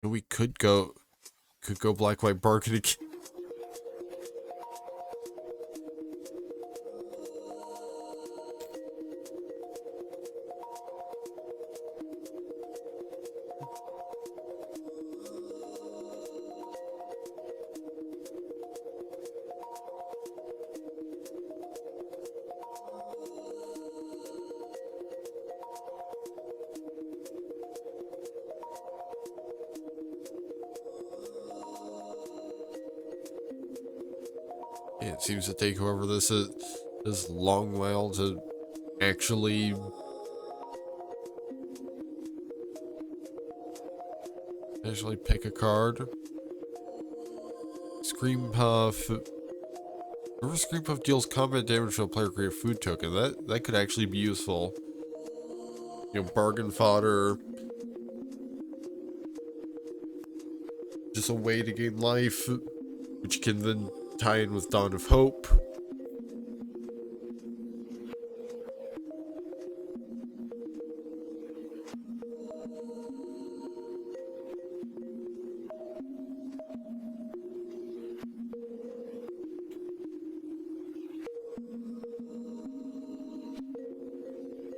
A: We could go black white bargain again. It seems to take whoever this is this long while to actually pick a card. Scream Puff. Whenever Scream Puff deals combat damage to a player, create a food token. That could actually be useful. Bargain fodder. Just a way to gain life, which can then tie in with Dawn of Hope.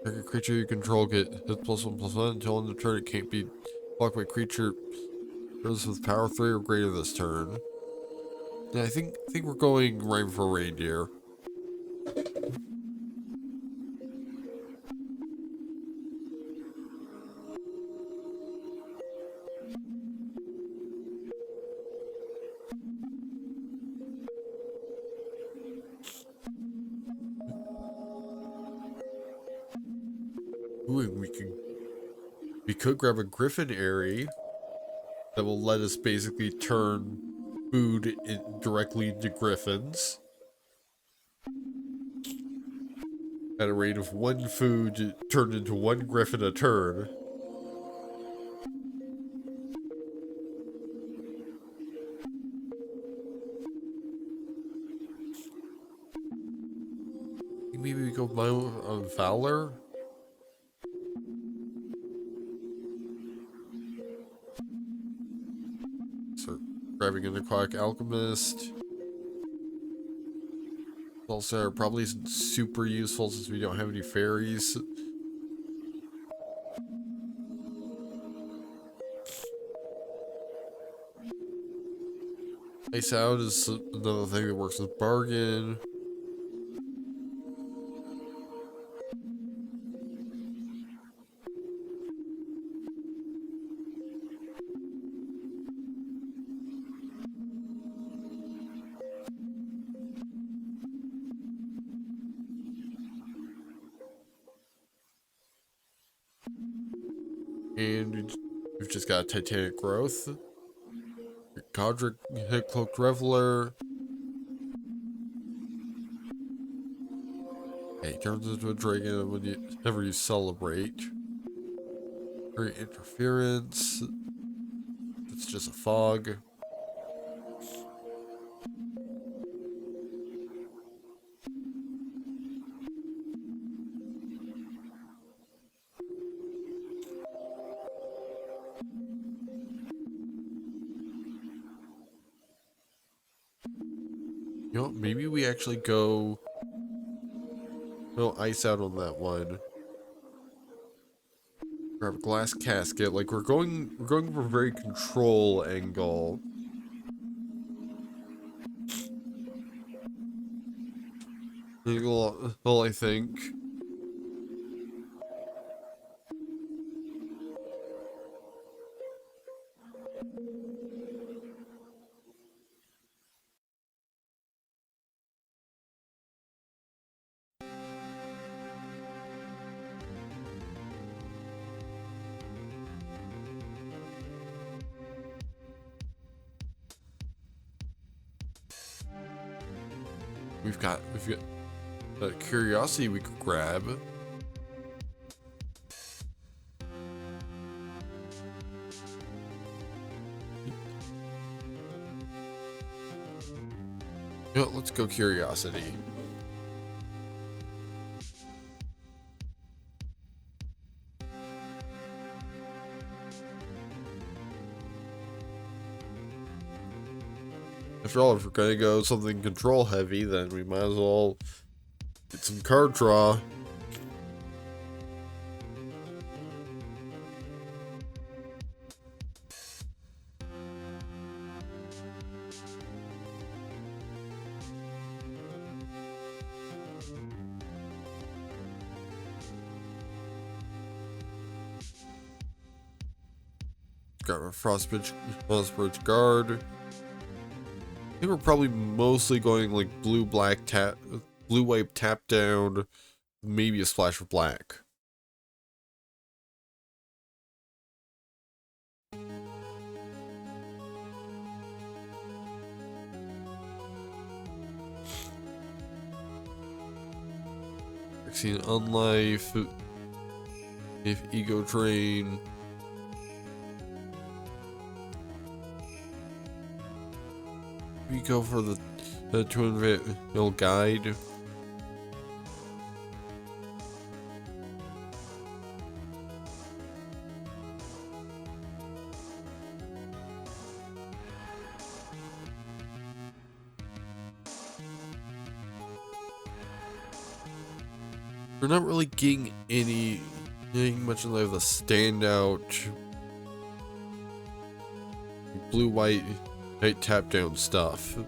A: Target creature you control get hit +1/+1 until end of turn. It can't be blocked by creature with power 3 or greater this turn. Yeah, I think we're going Rhyme for Reindeer. Ooh, we could grab a Griffin Airy that will let us basically turn food directly into griffins at a rate of 1 food turned into 1 griffin a turn. Maybe we go on Fowler. So grabbing an Aquatic Alchemist. Also, probably isn't super useful since we don't have any fairies. Ice Out is another thing that works with Bargain. And we've just got Titanic Growth. Godric hit Cloaked Reveler. Okay, turns into a dragon whenever you celebrate. Great Interference. It's just a fog. Maybe we actually go Ice Out on that one. Grab a Glass Casket. Like we're going for a very control angle. Well, I think. We've got Curiosity we could grab. Let's go Curiosity. After all, if we're gonna go something control heavy, then we might as well get some card draw. Got our Frostbridge Guard. I think we're probably mostly going like blue white tap down, maybe a splash of black. Vaccine Unlife, if Ego Drain. We go for the Twin Veil Guide. We're not really getting anything much in like the standout blue-white tap down stuff.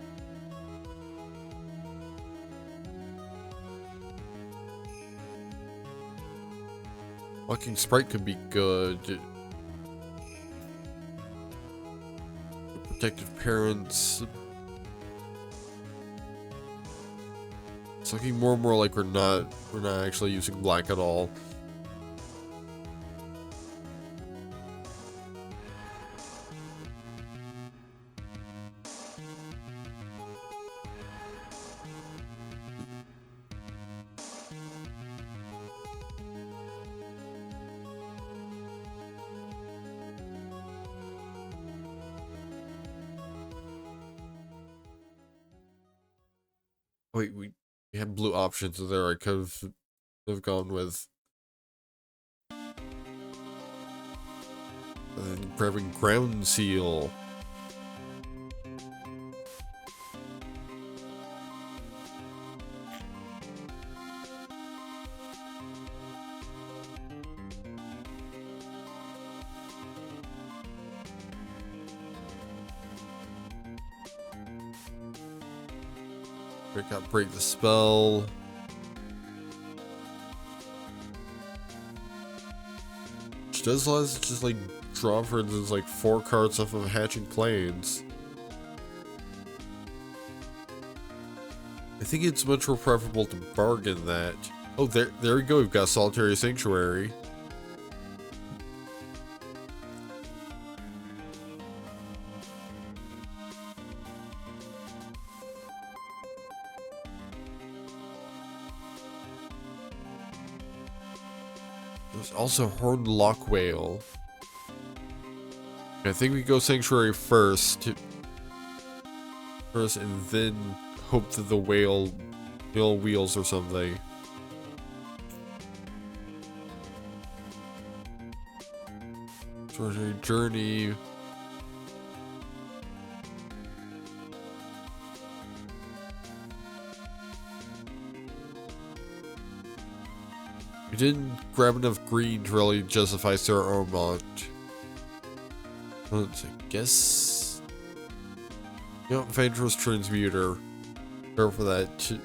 A: Walking Sprite could be good. Protective Parents. It's looking more and more like we're not actually using black at all. Wait, we had blue options there. I could have gone with grabbing Ground Seal. Break the spell. Which does let us just like draw, for instance, like 4 cards off of Hatching Plains. I think it's much more preferable to bargain that. Oh, there we go. We've got Solitary Sanctuary. There's also Horned Lock Whale. I think we go Sanctuary first, and then hope that the whale wheels or something. Extraordinary Journey. We didn't grab enough green to really justify Sarah Ormont. Let's guess. You know, Vantress Transmuter. Go for that.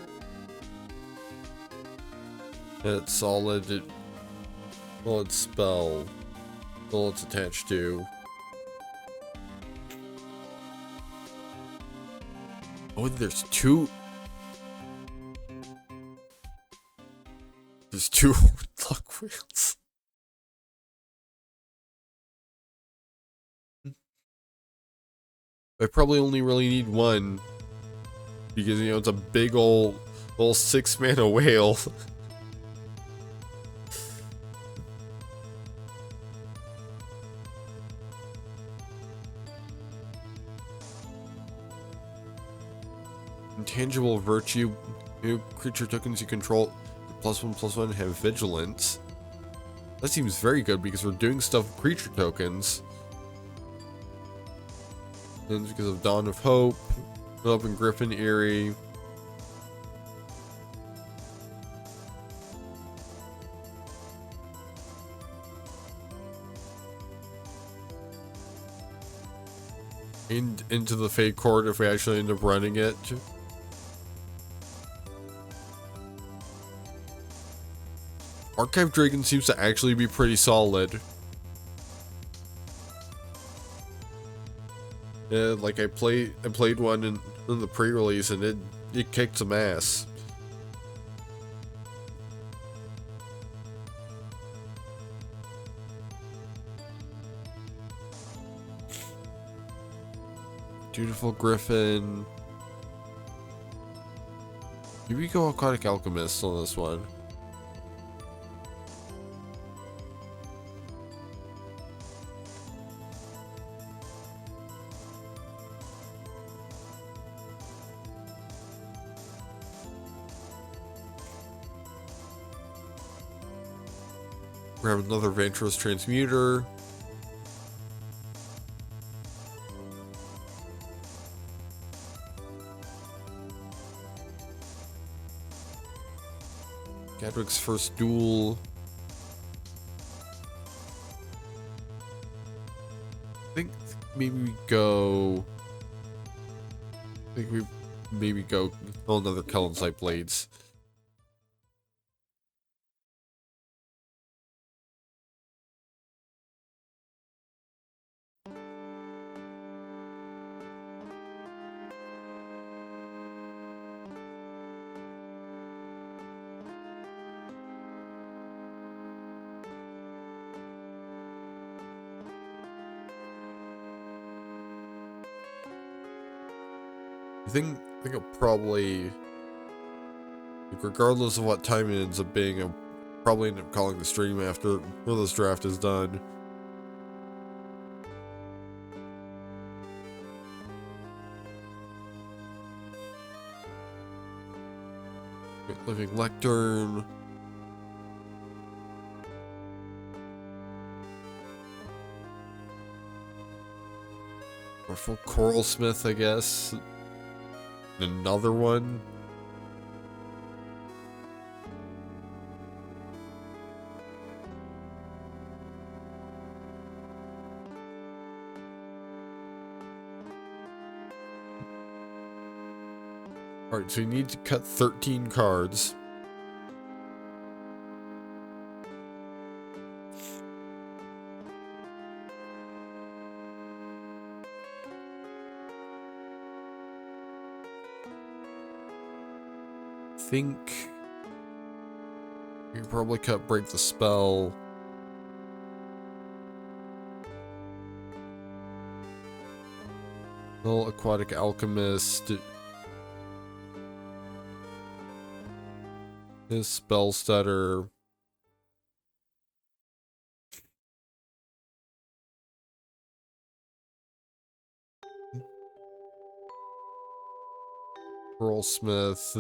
A: It's solid. Well, it's spell. Well, it's attached to. Oh, there's two. There's 2 luck wheels. I probably only really need 1. Because, you know, it's a big old 6-mana whale. Intangible Virtue. New creature tokens you control. +1/+1 have Vigilance. That seems very good because we're doing stuff with creature tokens. And it's because of Dawn of Hope. Up in Griffin Erie. Into the Fate Court if we actually end up running it. Archive Dragon seems to actually be pretty solid. Yeah, like I played one in the pre-release and it kicked some ass. Dutiful Griffin. Maybe we go Aquatic Alchemist on this one. Grab another Venturous Transmuter. Gadwig's First Duel. I think maybe we go. I think we maybe go another Kellensight Blades. I think I'll probably, like, regardless of what time it ends up being, I'll probably end up calling the stream after this draft is done. Living Lectern. Or full Coral Smith, I guess. Another one. Alright, so you need to cut 13 cards. I think you probably cut Break the Spell. Well, Aquatic Alchemist. His Spell Stutter. Pearl Smith.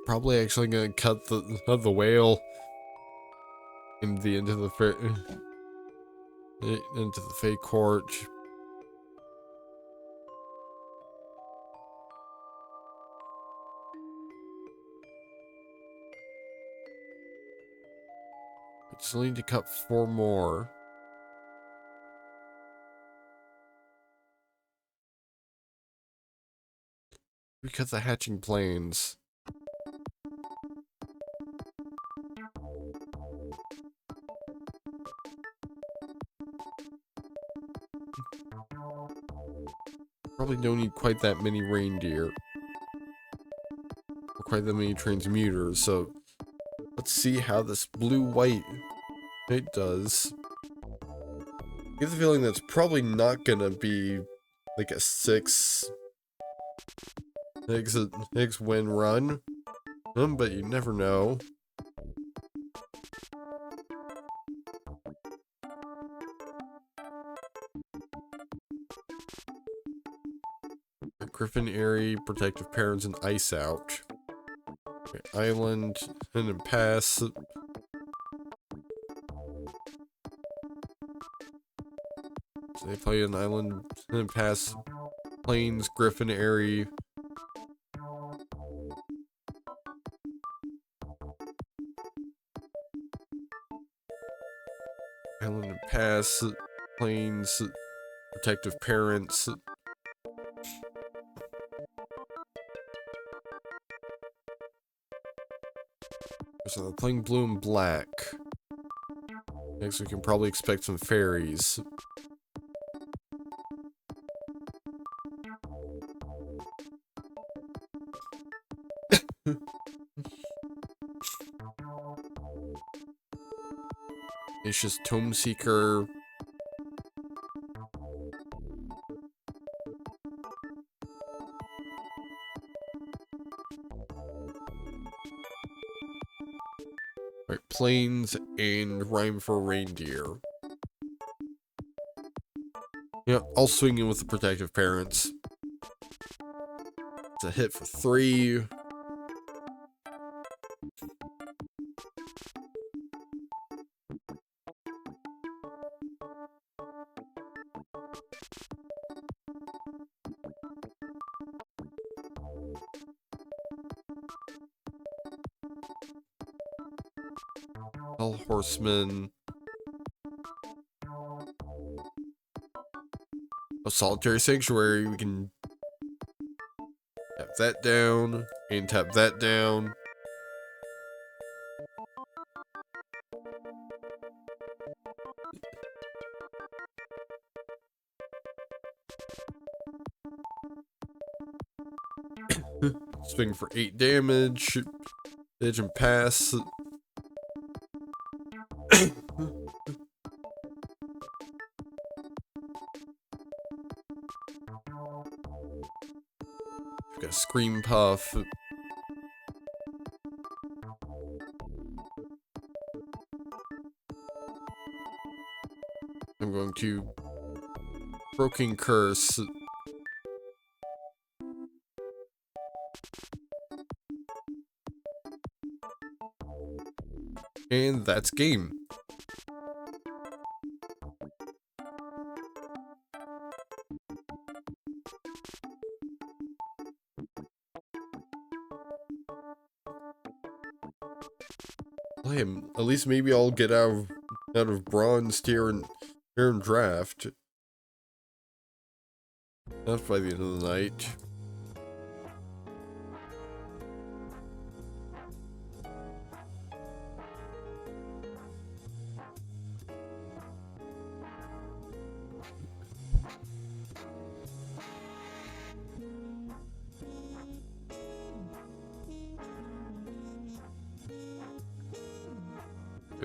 A: Probably actually gonna cut the whale into the Fate Court. I just need to cut 4 more. We cut the Hatching Plains. Probably don't need quite that many reindeer. Or quite that many transmuters, so let's see how this blue-white it does. I get the feeling that's probably not gonna be like a 6 win run. But you never know. Griffin Airy, Protective Parents, and Ice Out. Okay, Island, and then Pass. So they play an island and pass plains, Griffin, Airy. Island and pass, plains, protective parents. So they're playing blue and black. Next we can probably expect some fairies. It's just Tome Seeker. Right, plains and rhyme for reindeer. Yeah, I'll swing in with the protective parents. It's a hit for 3. Hell Horseman. A Solitary Sanctuary. We can tap that down and tap that down. Swing for 8 damage. Edge and pass. We've got Scream Puff. I'm going to Broken Curse. And that's game. At least maybe I'll get out of bronze tier and draft. That's by the end of the night.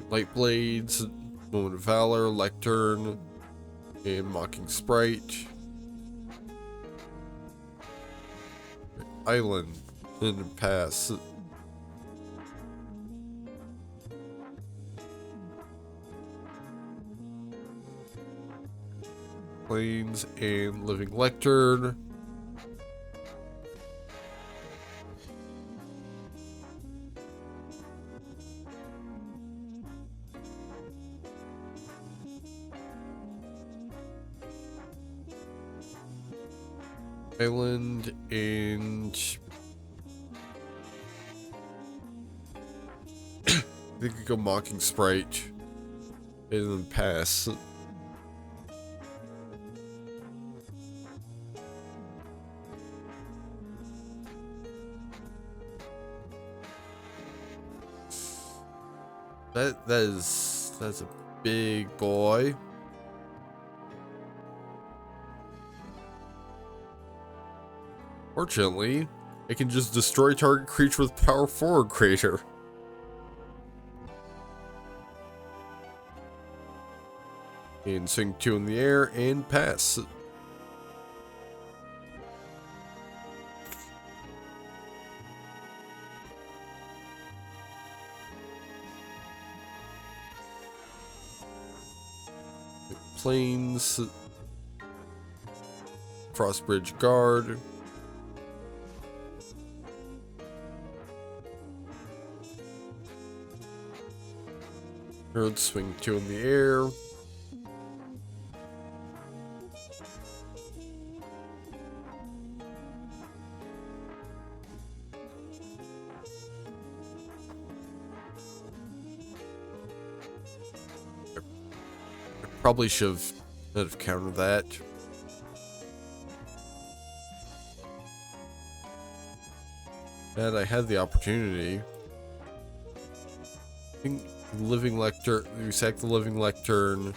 A: Light Blades, Moment of Valor, Lectern, and Mocking Sprite. Island, and pass. Plains and Living Lectern. Island and they could go Mocking Sprite and then pass. That's a big boy. Fortunately, it can just destroy target creature with power 4 greater. And swing 2 in the air and pass. Plains. Frostbridge Guard. Earth swing 2 in the air. Probably should have countered that. And I had the opportunity. I think living lectern, you sack the living lectern.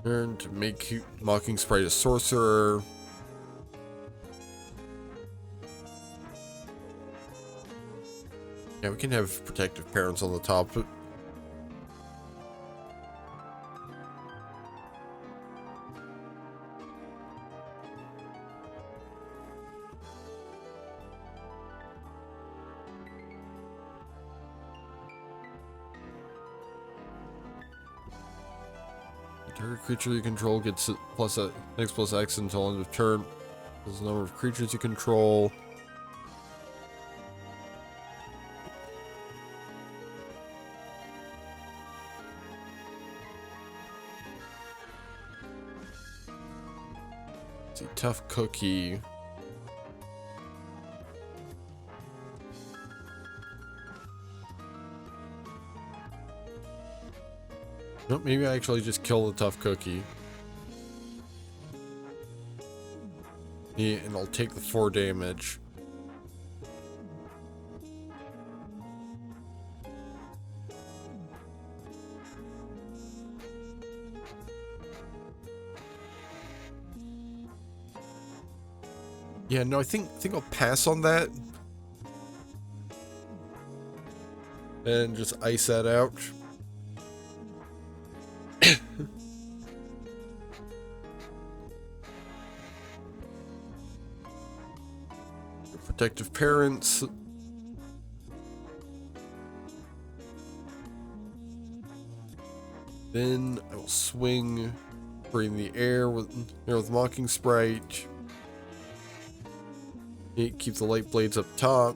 A: And to make Mocking Sprite a sorcerer. Yeah, we can have protective parents on the top. Target creature you control gets X plus X until end of turn. There's the number of creatures you control. It's a tough cookie. Nope, maybe I actually just kill the tough cookie. Yeah, and I'll take the 4 damage. Yeah, no, I think I'll pass on that. And just ice that out. Protective parents. Then I will swing, bring the air with Mocking Sprite. Keep the light blades up top.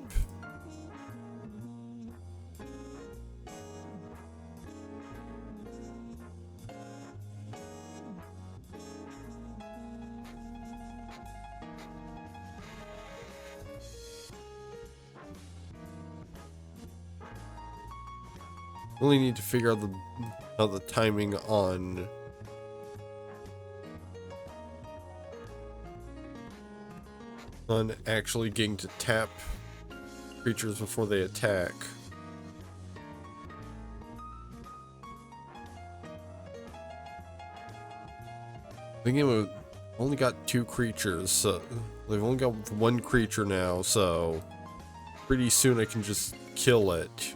A: Really need to figure out the timing on actually getting to tap creatures before they attack. I think it only got 2 creatures, so they've only got 1 creature now, so pretty soon I can just kill it.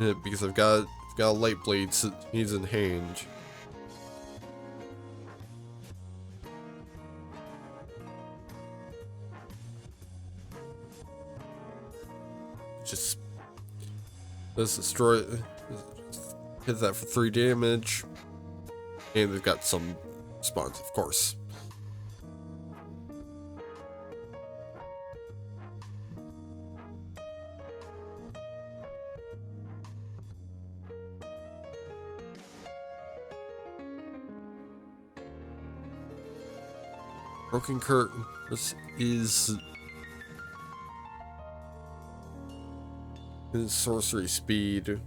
A: Yeah, because I've got a light blade, so he's in hand. Just let's destroy. Hit that for 3 damage, and they've got some spawns, of course. Broken Curtain. This is his sorcery speed.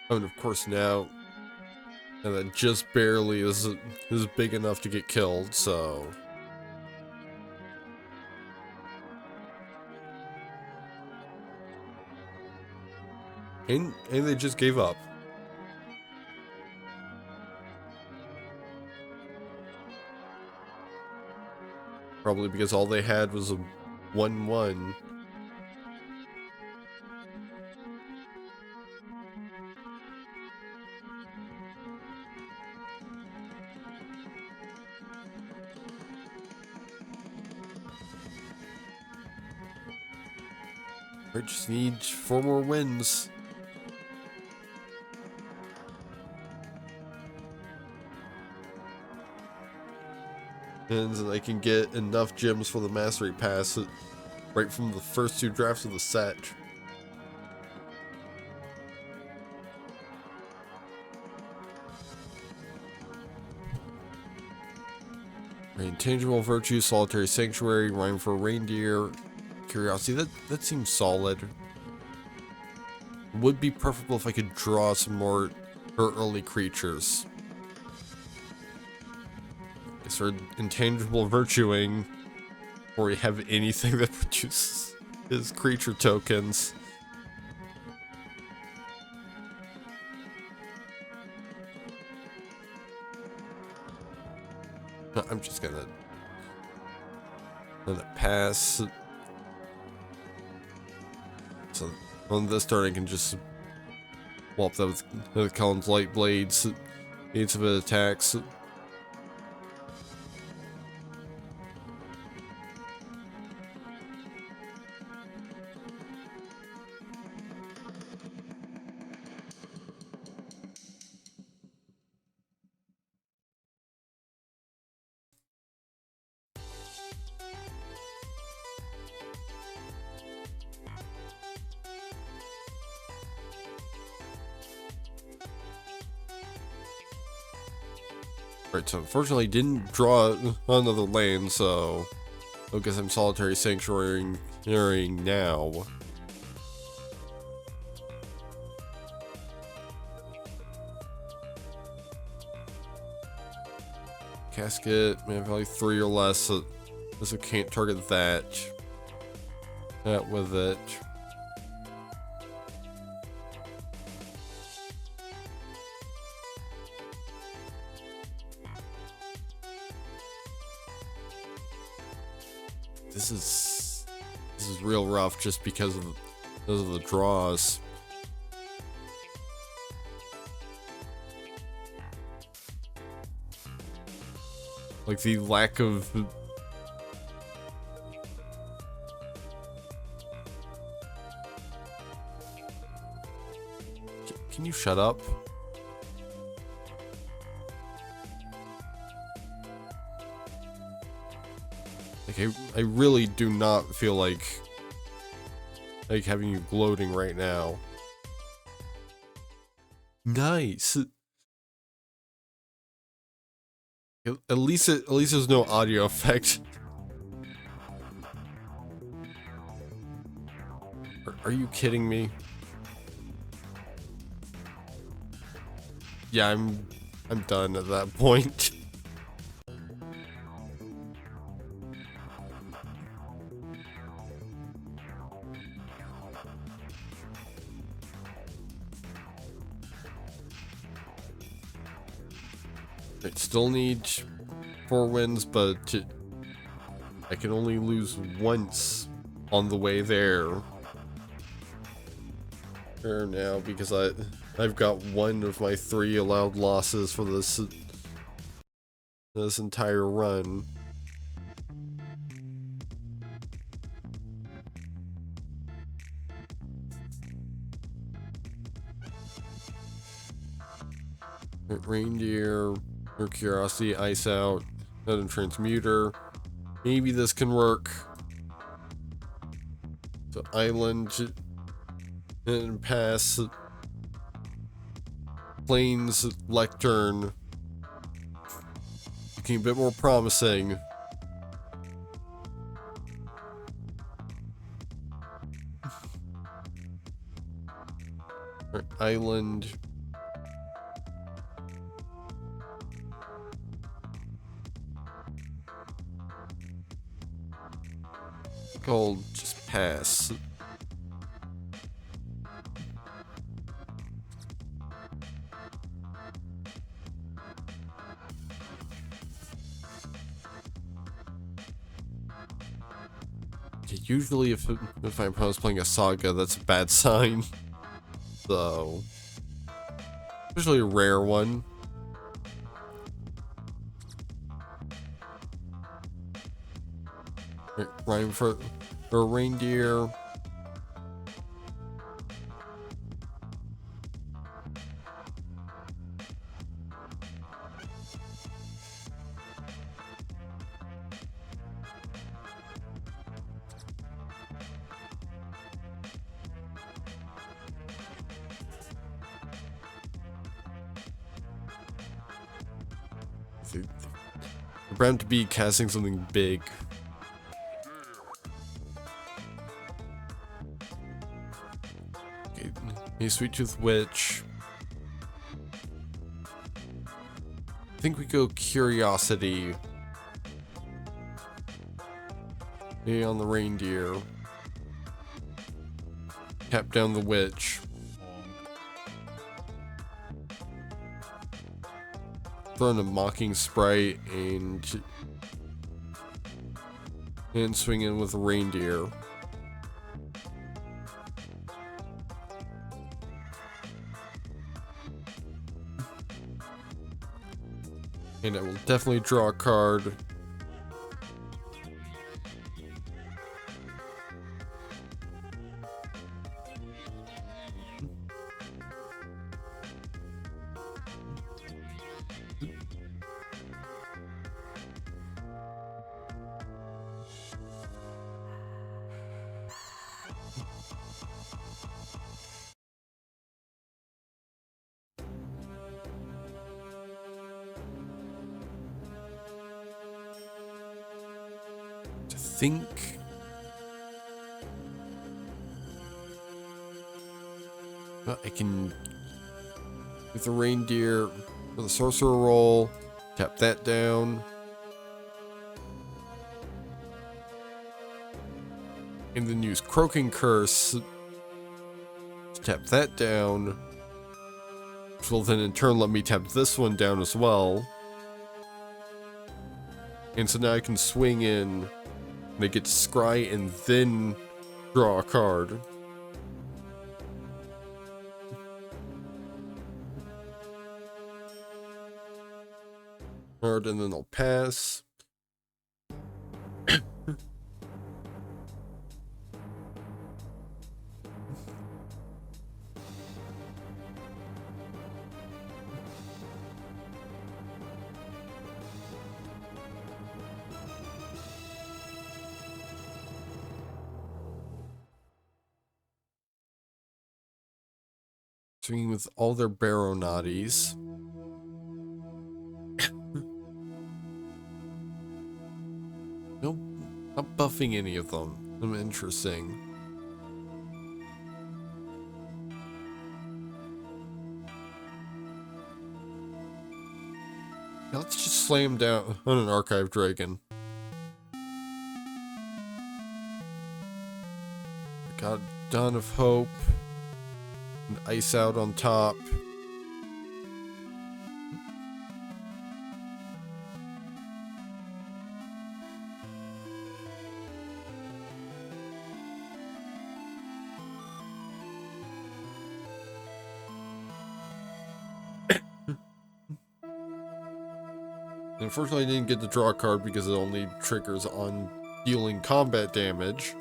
A: And of course now, and that just barely is big enough to get killed, so. And they just gave up. Probably because all they had was a 1/1. I just need 4 more wins. and I can get enough gems for the mastery pass right from the first 2 drafts of the set. Intangible Virtue, Solitary Sanctuary, Rhyme for Reindeer, Curiosity. That seems solid. Would be preferable if I could draw some more early creatures. Guess we're Intangible Virtuing, or we have anything that produces his creature tokens. No, I'm just gonna let it pass. So on this turn I can just wallop that with Cullen's Light Blades, 8 of it attacks. Right, so unfortunately didn't draw another lane, so I guess I'm Solitary Sanctuary now. Casket, man, value 3 or less, so this can't target that. That with it. This is real rough just because of the draws. Like the lack of Can you shut up? Like I really do not feel like having you gloating right now. Nice. At least there's no audio effect. Are you kidding me? Yeah, I'm done at that point. I still need 4 wins, but I can only lose once on the way there. There now, because I've got 1 of my 3 allowed losses for this entire run. Reindeer, or Curiosity, Ice Out, Metal Transmuter. Maybe this can work. So Island and pass. Plains Lectern. Looking a bit more promising. Island. Gold, just pass. Usually if my opponent's playing a Saga, that's a bad sign. So, usually a rare one. Rhyme for a Reindeer. They're bound to be casting something big. Okay, hey, Sweet Tooth Witch. I think we go Curiosity. Hey, on the reindeer. Tap down the witch. Throw in a Mocking Sprite and swing in with a reindeer. And I will definitely draw a card. Think I can with the reindeer for the sorcerer roll, tap that down, and then use Croaking Curse to tap that down, which will then in turn let me tap this one down as well. And so now I can swing in. They get to scry and then draw a card. Card, and then I'll pass. Swinging with all their Baronatties. Nope, not buffing any of them. Interesting. Now let's just slam down on an Archive Dragon. Got Dawn of Hope. And Ice Out on top. Unfortunately, I didn't get to draw a card because it only triggers on dealing combat damage.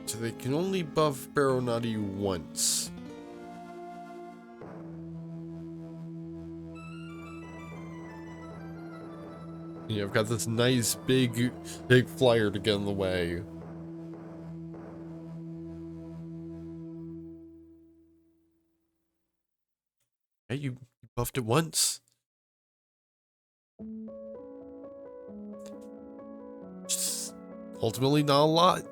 A: So they can only buff Baronati once. Yeah, I've got this nice big flyer to get in the way. Hey, you buffed it once. Just ultimately not a lot.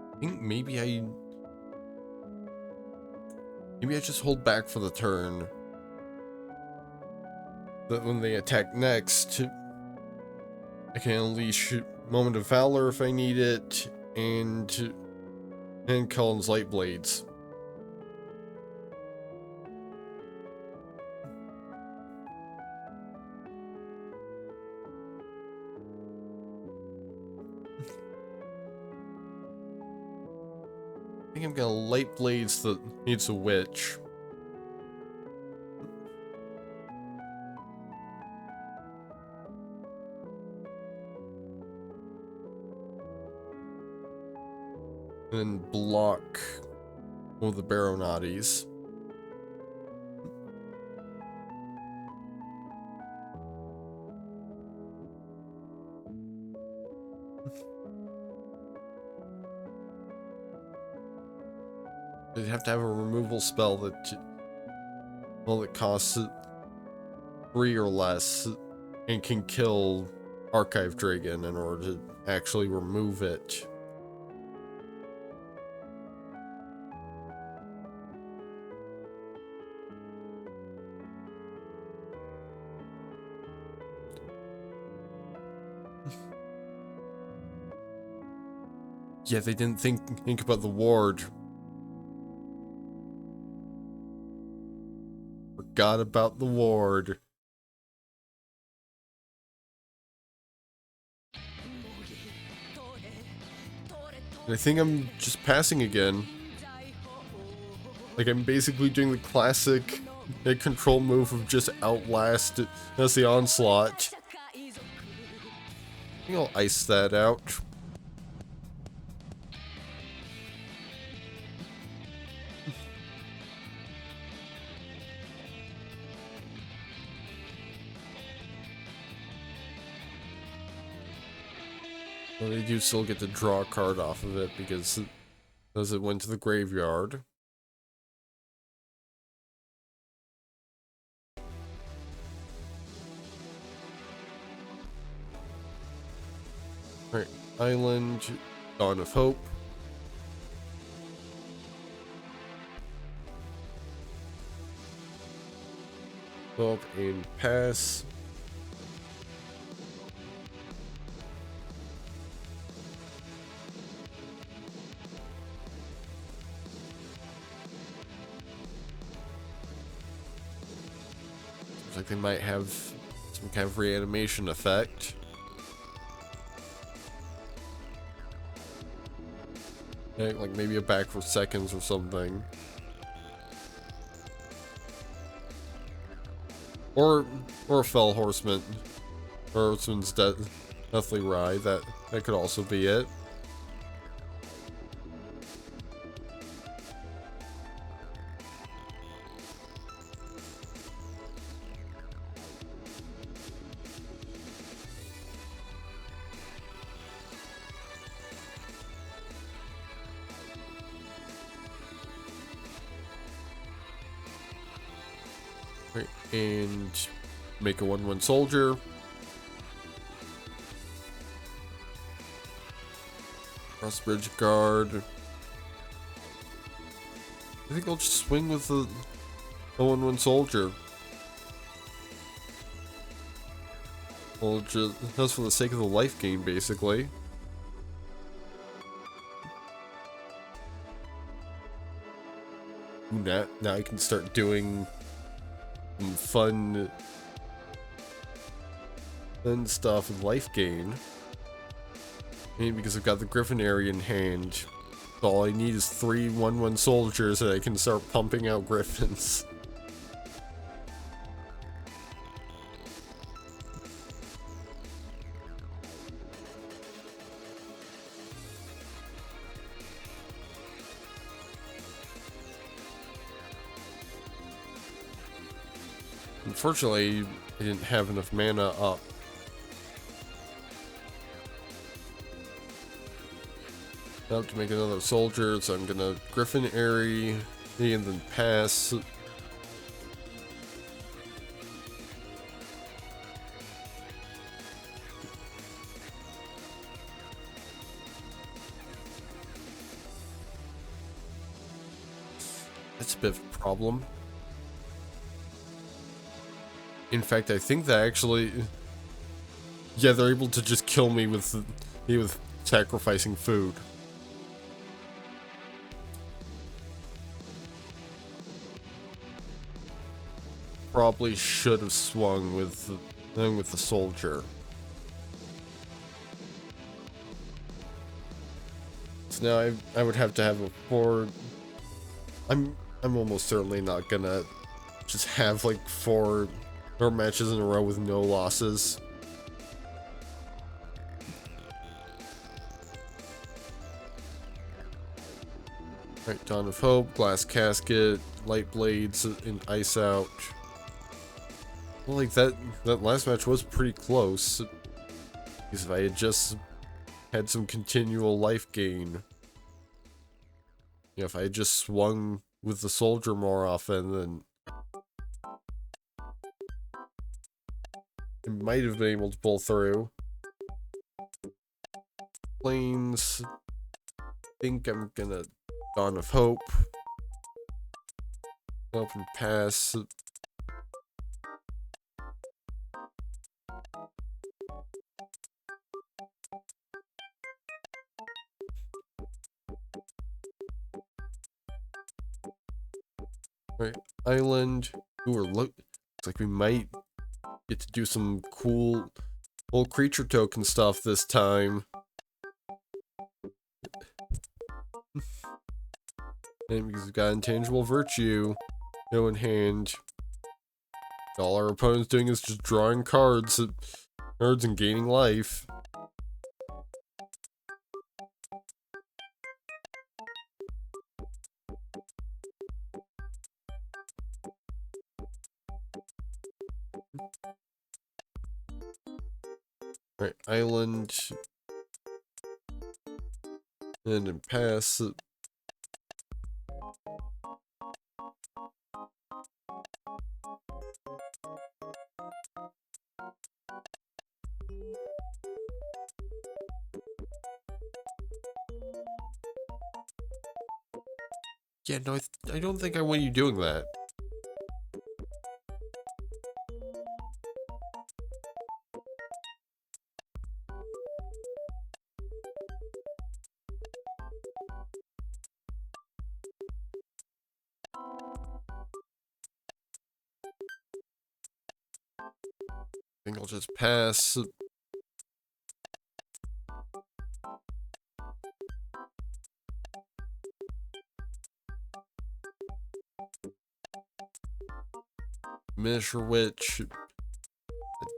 A: I think maybe I just hold back for the turn. That when they attack next, I can unleash Moment of Valor if I need it, and Cullen's Light Blades. I think I've got a Light Blades that needs a witch. And then block Oh, the Baronades. They'd have to have a removal spell that, well, that costs 3 or less and can kill Archive Dragon in order to actually remove it. Yeah, they didn't think about the ward. Forgot about the ward. And I think I'm just passing again. Like, I'm basically doing the classic control move of just Outlast as the onslaught. I think I'll ice that out. Well, they do still get to draw a card off of it because it went to the graveyard. Alright, Island, Dawn of Hope. Go up and pass. Looks like they might have some kind of reanimation effect. Okay, like maybe a back for seconds or something. Or a Fell Horseman. Or Horseman's Deathly Ride. That could also be it. Right, and make a 1/1 soldier. Crossbridge guard. I think I'll just swing with the 1/1 soldier. Well, just for the sake of the life gain, basically. Ooh, now I can start doing some fun stuff with life gain. And because I've got the Griffinary in hand, all I need is 3 1/1 soldiers and I can start pumping out Griffins. Unfortunately, I didn't have enough mana up. Now to make another soldier, so I'm gonna Griffinary and then pass. That's a bit of a problem. In fact, I think that actually, yeah, they're able to just kill me with sacrificing food. Probably should have swung with the soldier. So now I would have to have a 4. I'm almost certainly not gonna just have like 4 matches in a row with no losses. Right, Dawn of Hope, Glass Casket, Light Blades, and Ice Out. Well, like that last match was pretty close. Because if I had just had some continual life gain, if I had just swung with the soldier more often, then I might have been able to pull through. Planes. I think I'm gonna Dawn of Hope. Up and pass. Right, Island. Ooh, looks like we might get to do some cool creature token stuff this time. And because we've got Intangible Virtue, no in hand. All our opponent's doing is just drawing cards and gaining life. Right, Island. And then pass. Yeah, no, I don't think I want you doing that. I think I'll just pass. Miniature Witch. It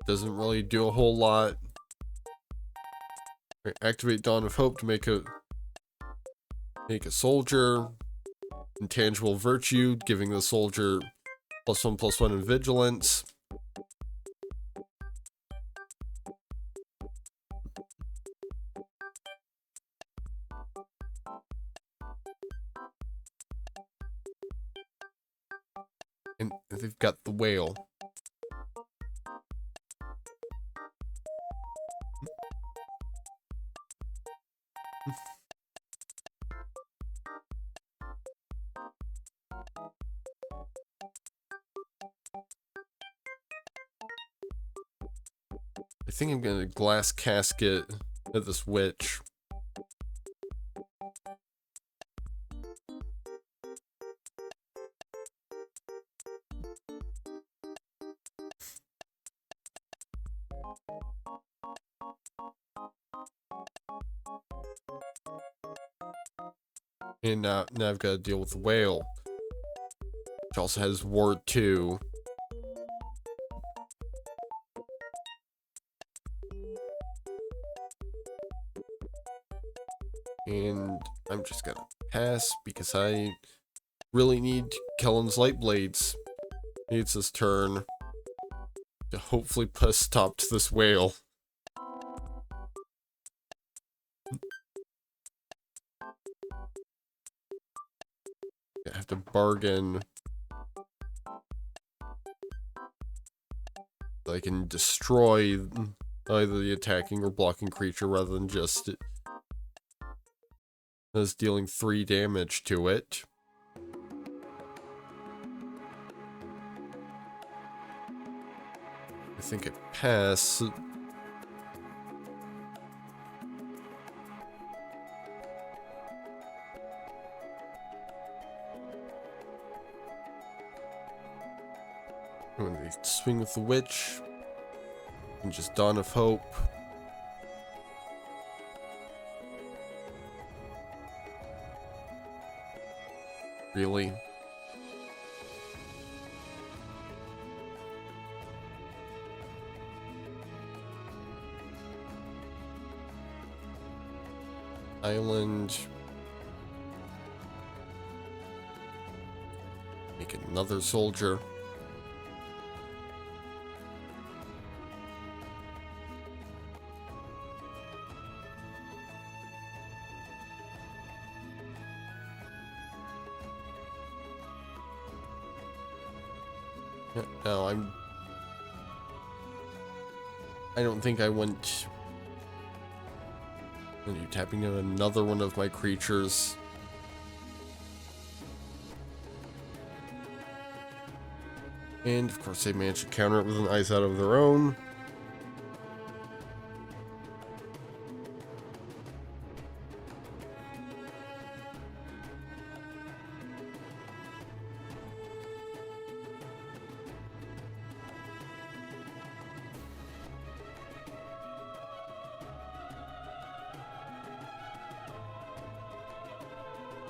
A: doesn't really do a whole lot. Right, activate Dawn of Hope to make a soldier. Intangible Virtue, giving the soldier +1/+1 in vigilance. And they've got the whale. I think I'm gonna Glass Casket at this witch. And now I've got to deal with the whale, which also has Ward 2. And I'm just gonna pass because I really need Kellen's Light Blades. Needs this turn to hopefully put a stop to this whale. I have to bargain. I can destroy either the attacking or blocking creature rather than just us dealing 3 damage to it. I think I pass. When they swing with the witch, and just Dawn of Hope. Really? Island. Make another soldier. No, I don't think I want... And you're tapping on another one of my creatures. And of course they managed to counter it with an ice out of their own.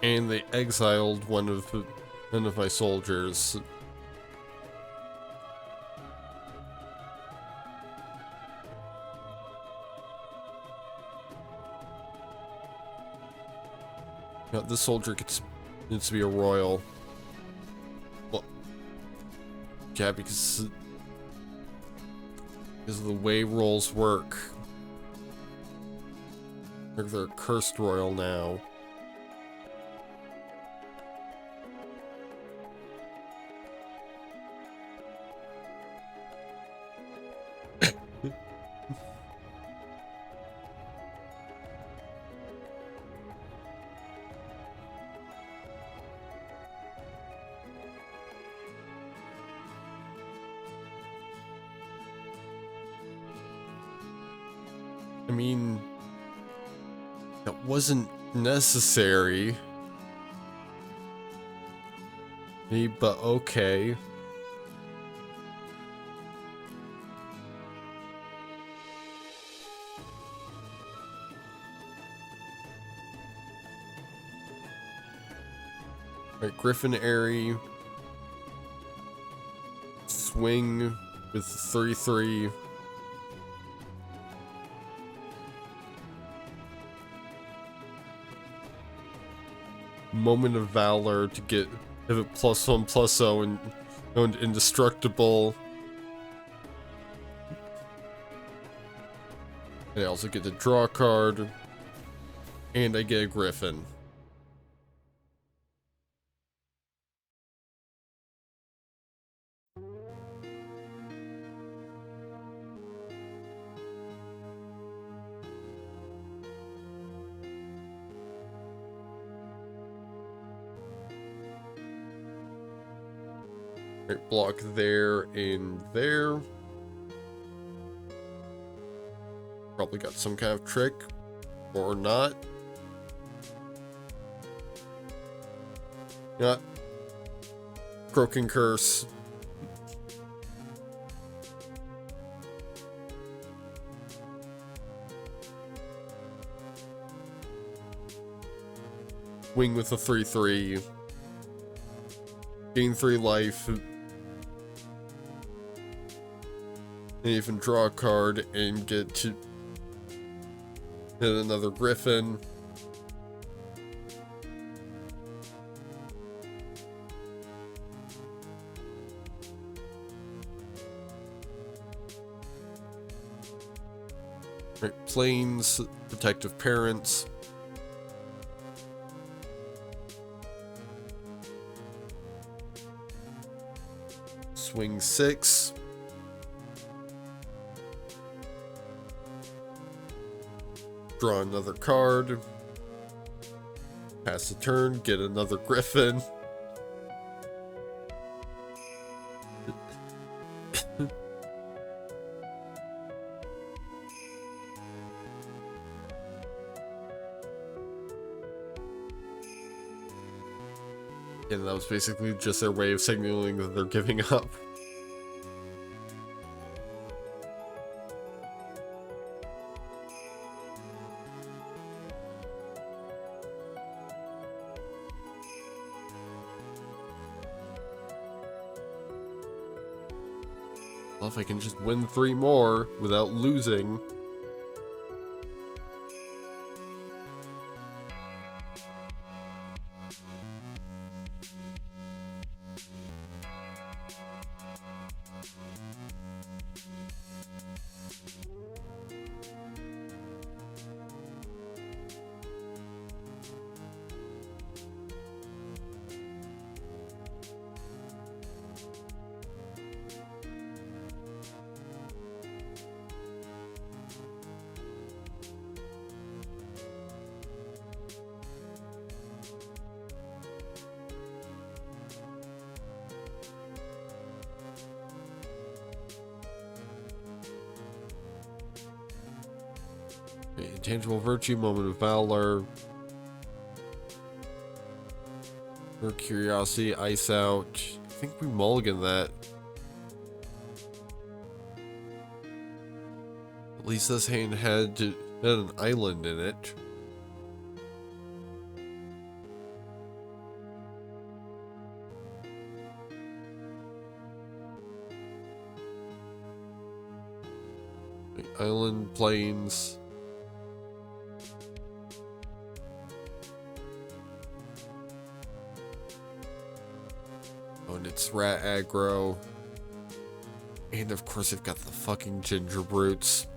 A: And they exiled one of my soldiers. Now, this soldier needs to be a royal. Well, yeah, because of the way rolls work. They're a cursed royal now. I mean, that wasn't necessary. But okay. Right, Griffin Airy. Swing with 3/3. Moment of Valor to have it +1/+0 and indestructible. And I also get to draw a card. And I get a Griffin. Right, block there and there. Probably got some kind of trick. Or not. Not. Croaking Curse. Wing with a 3/3. Gain 3 life. And even draw a card and get to hit another Griffin. Right, Plains, Protective Parents. Swing 6. Draw another card. Pass the turn, get another Griffin. And that was basically just their way of signaling that they're giving up. Well, if I can just win 3 more without losing. Intangible Virtue, Moment of Valor. For Curiosity, Ice Out. I think we mulligan that. At least this hand had an island in it. Island, plains. Oh, and it's rat aggro. And of course they've got the fucking ginger brutes.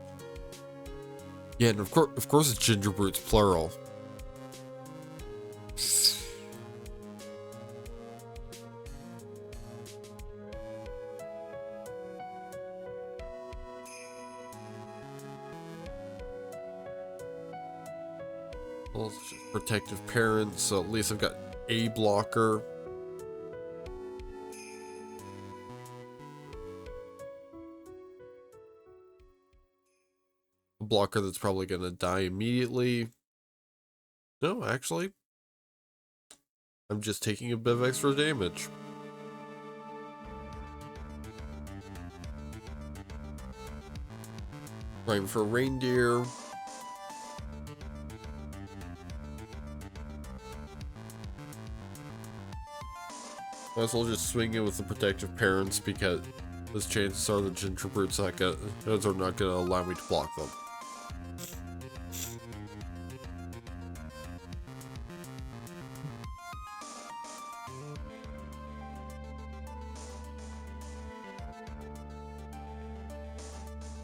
A: Yeah, and of course it's ginger brutes plural. Well, it's just protective parents, so at least I've got a blocker. A blocker that's probably gonna die immediately. No, actually, I'm just taking a bit of extra damage. Time for reindeer. Might as well just swing it with the protective parents because those chances are the ginger brutes are not gonna allow me to block them.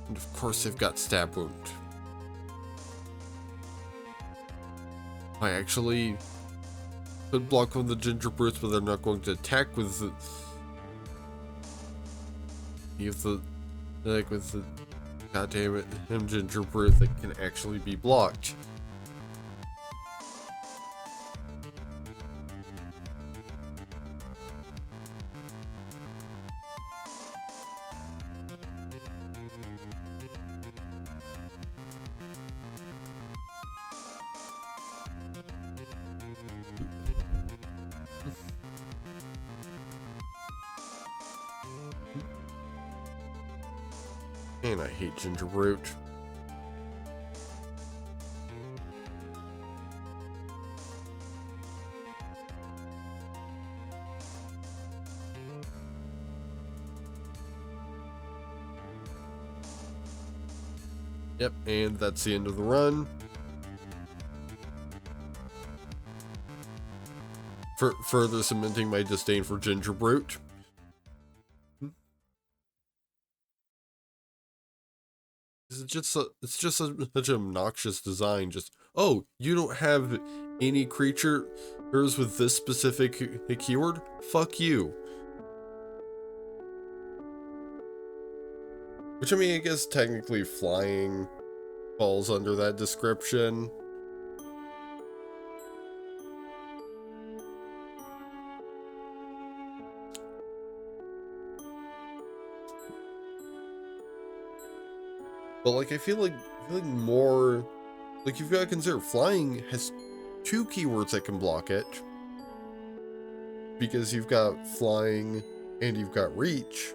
A: And of course they've got stab wound. I actually could block with the ginger brutes, but they're not going to attack with the god damn it, him ginger brute that can actually be blocked. And I hate ginger brute. Yep, and that's the end of the run. Further cementing my disdain for ginger brute. It's just such an obnoxious design. Just, oh, you don't have any creatures with this specific keyword? Fuck you. Which, I mean, I guess technically flying falls under that description. But like I feel like more like you've got to consider flying has 2 keywords that can block it. Because you've got flying and you've got reach.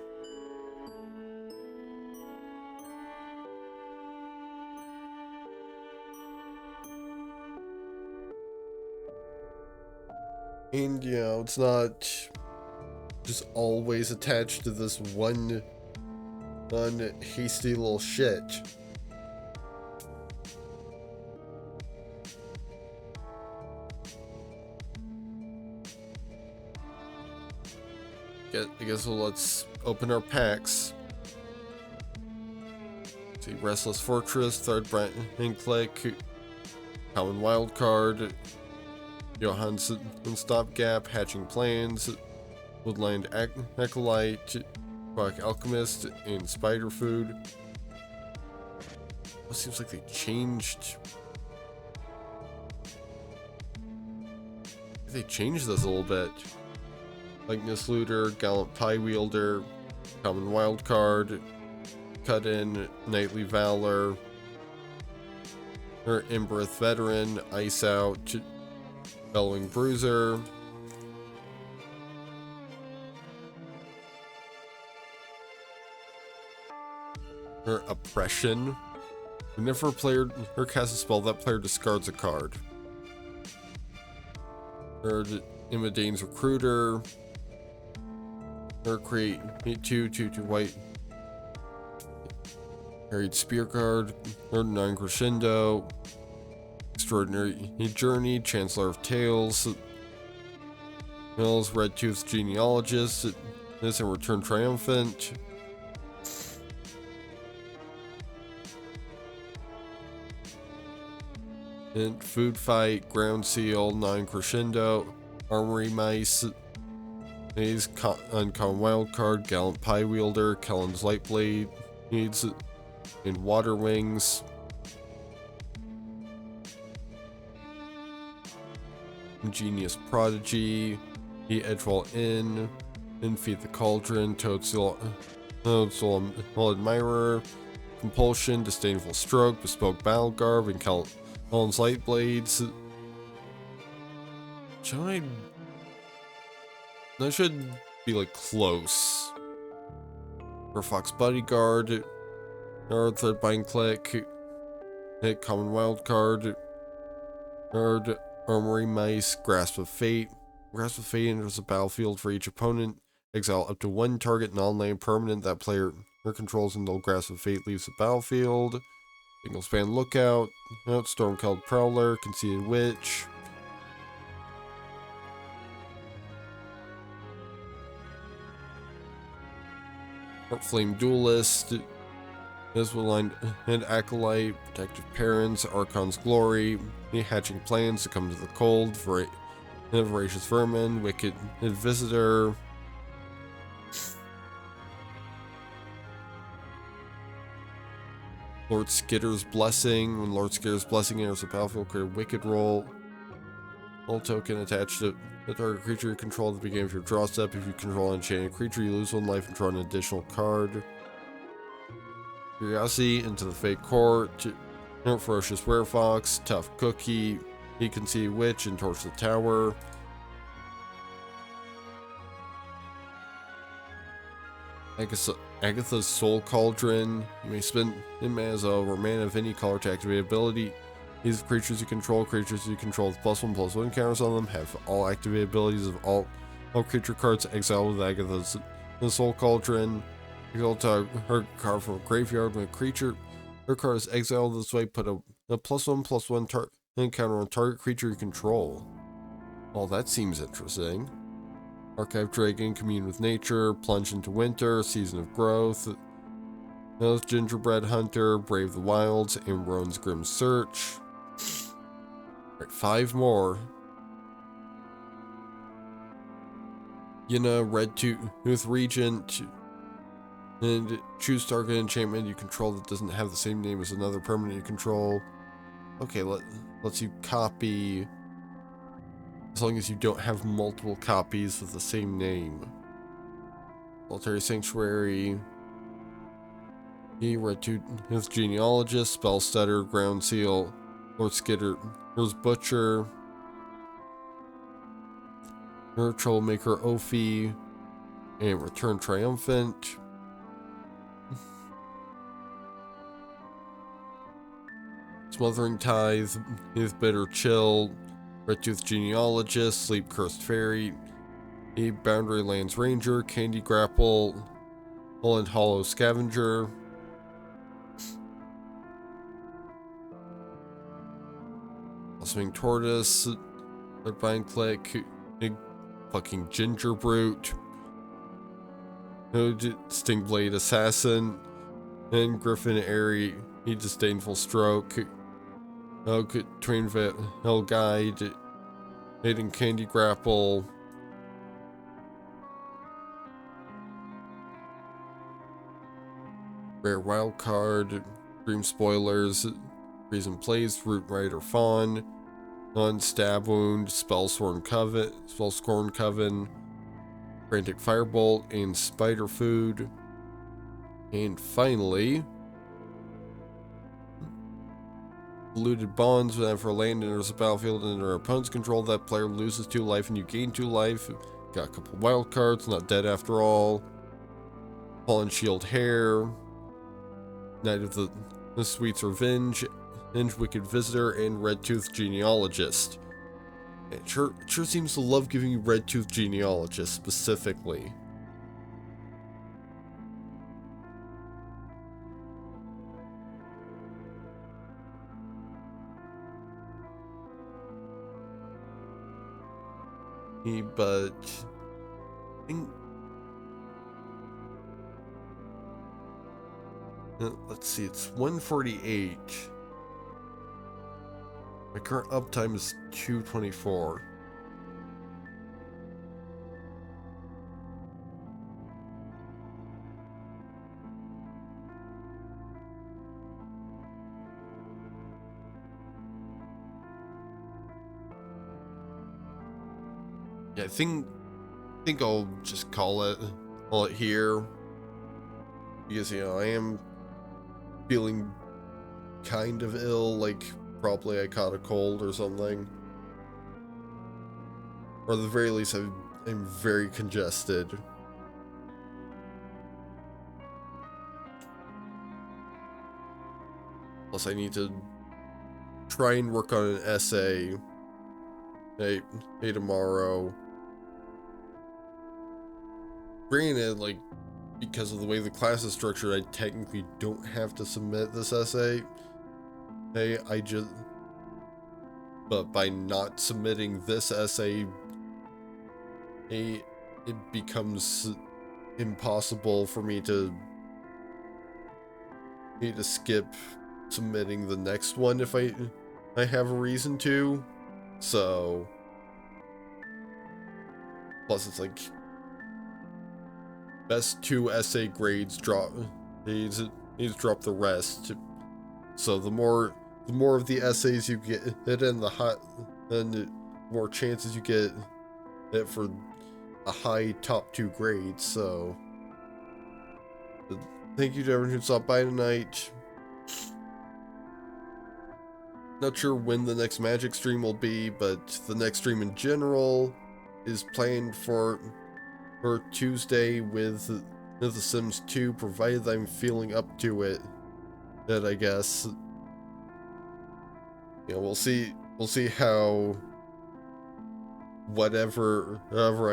A: And you know, it's not just always attached to this one hasty little shit. I guess well, let's open our packs. See, Restless Fortress, Third Brand Click, Common Wild Card, Johansson Stopgap, Hatching Plans, Woodland Acolyte, Quack Alchemist, and Spider Food. It seems like they changed. They changed this a little bit. Likeness Looter, Gallant Pie Wielder, Common Wild Card, Cut In, Knightly Valor, her Embereth Veteran, Ice Out, Bellowing Bruiser, her Oppression. Whenever a player her casts a spell, that player discards a card. Her Imidane's Recruiter. Her create 2/2 white. Harried Spear card. Her 9 Crescendo. Extraordinary Journey. Chancellor of Tales. Mills Red Tooth Genealogist. This and Return Triumphant. And Food Fight, Ground Seal, 9 Crescendo, Armory Mice, Maze, Uncommon Wildcard, Gallant Pie Wielder, Kellen's Lightblade, needs and Water Wings, Ingenious Prodigy, the Edgewall Inn, Feed the Cauldron, Toadstool Admirer, Compulsion, Disdainful Stroke, Bespoke Battle Garb, and Kellen's Light Blades. That should be like close. For Fox Bodyguard, or Threadbind Click, hit Common Wildcard, or Armory Mice, Grasp of Fate. Grasp of Fate enters the battlefield for each opponent. Exile up to one target non-land permanent that player or controls until Grasp of Fate leaves the battlefield. Single Span Lookout, Stormcloud Prowler, Conceited Witch. Flame Duelist, Line and Acolyte, Protective Parents, Archon's Glory, the Hatching Plans to Come to the Cold, Voracious Vermin, Wicked Visitor, Lord Skitter's Blessing. When Lord Skitter's Blessing enters the battlefield, create a Wicked roll. All token attached to the target creature you control at the beginning of your draw step. If you control an enchanted creature, you lose 1 life and draw an additional card. Curiosity, Into the Fate Court, Ferocious Werefox, Tough Cookie, He Can See Witch, and Torch the Tower. Agatha's Soul Cauldron. You may spend mana as or mana of any color to activate ability. These creatures you control with +1/+1 counters on them, have all activated abilities of all creature cards exiled with Agatha's Soul Cauldron. Exile her card from a graveyard when a creature her card is exiled this way, put a +1/+1 counter on target creature you control. Oh, that seems interesting. Archive Dragon, Commune with Nature, Plunge into Winter, Season of Growth, Gingerbread Hunter, Brave the Wilds, and Roan's Grim Search. Alright, 5 more. Yina, Red Tooth Regent, and choose target enchantment you control that doesn't have the same name as another permanent you control. Okay, let's you copy, as long as you don't have multiple copies with the same name. Solitary Sanctuary, Red Tooth Genealogist, Spell Stutter, Ground Seal, Lord Skitter's Butcher, Troublemaker Ophi, and Return Triumphant. Smothering Tithe, Bitter Chill, Red Tooth Genealogist, Sleep Cursed Fairy, Boundary Lands Ranger, Candy Grapple, and Hollow Scavenger. Blossoming Tortoise, Threadbind Click, fucking Ginger Brute, Stingblade Assassin, and Griffin Airy, Disdainful Stroke, Train Hell Guide, Maiden Candy Grapple, Rare Wild Card, Dream Spoilers, Reason Plays, Root Rider Fawn, Non-Stab Wound, Spellscorn Coven, Frantic Firebolt, and Spider Food. And finally, Polluted bonds. Whenever a land enters the battlefield under opponent's control, that player loses 2 life and you gain 2 life. Got a couple wild cards, not dead after all. Fallen Shield Hair. Knight of the Sweet's Revenge. Wicked Visitor, and Red Tooth Genealogist. It sure seems to love giving you Red Tooth Genealogist specifically. But I think, let's see, it's 148. My current uptime is 224. Yeah, I think I'll just call it here, because I am feeling kind of ill, like probably I caught a cold or something, or at the very least I'm very congested. Plus I need to try and work on an essay tomorrow. Granted, like, because of the way the class is structured, I technically don't have to submit this essay. But by not submitting this essay, it becomes impossible for me to skip submitting the next one if I have a reason to. So, plus it's like best 2 essay grades drop. Needs to drop the rest. So the more of the essays you get in, the more chances you get it for a high top 2 grades. So, thank you to everyone who stopped by tonight. Not sure when the next Magic stream will be, but the next stream in general is planned for Tuesday with The Sims 2, provided I'm feeling up to it. That, I guess, we'll see how whatever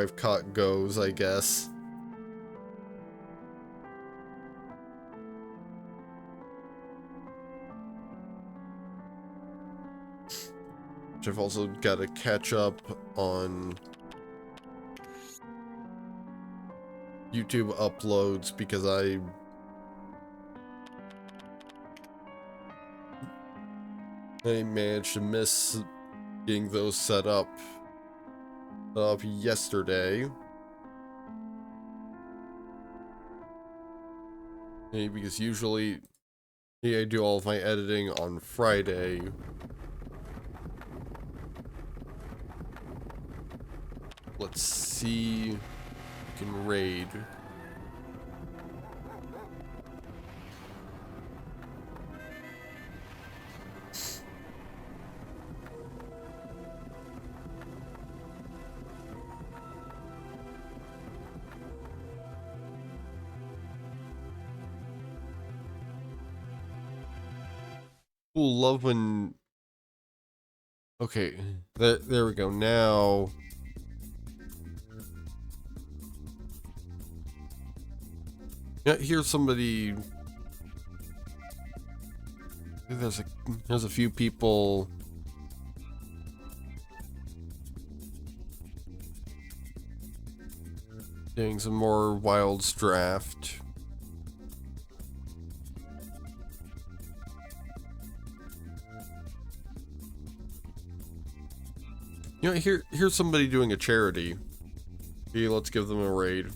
A: I've caught goes, I guess. Which I've also got to catch up on YouTube uploads, because I managed to miss getting those set up yesterday. Because usually I do all of my editing on Friday. Let's see. We can raid. Cool, love when. Okay, there we go. Now. Yeah, here's somebody. There's a few people doing some more Wilds draft. Here's somebody doing a charity. Okay, let's give them a raid.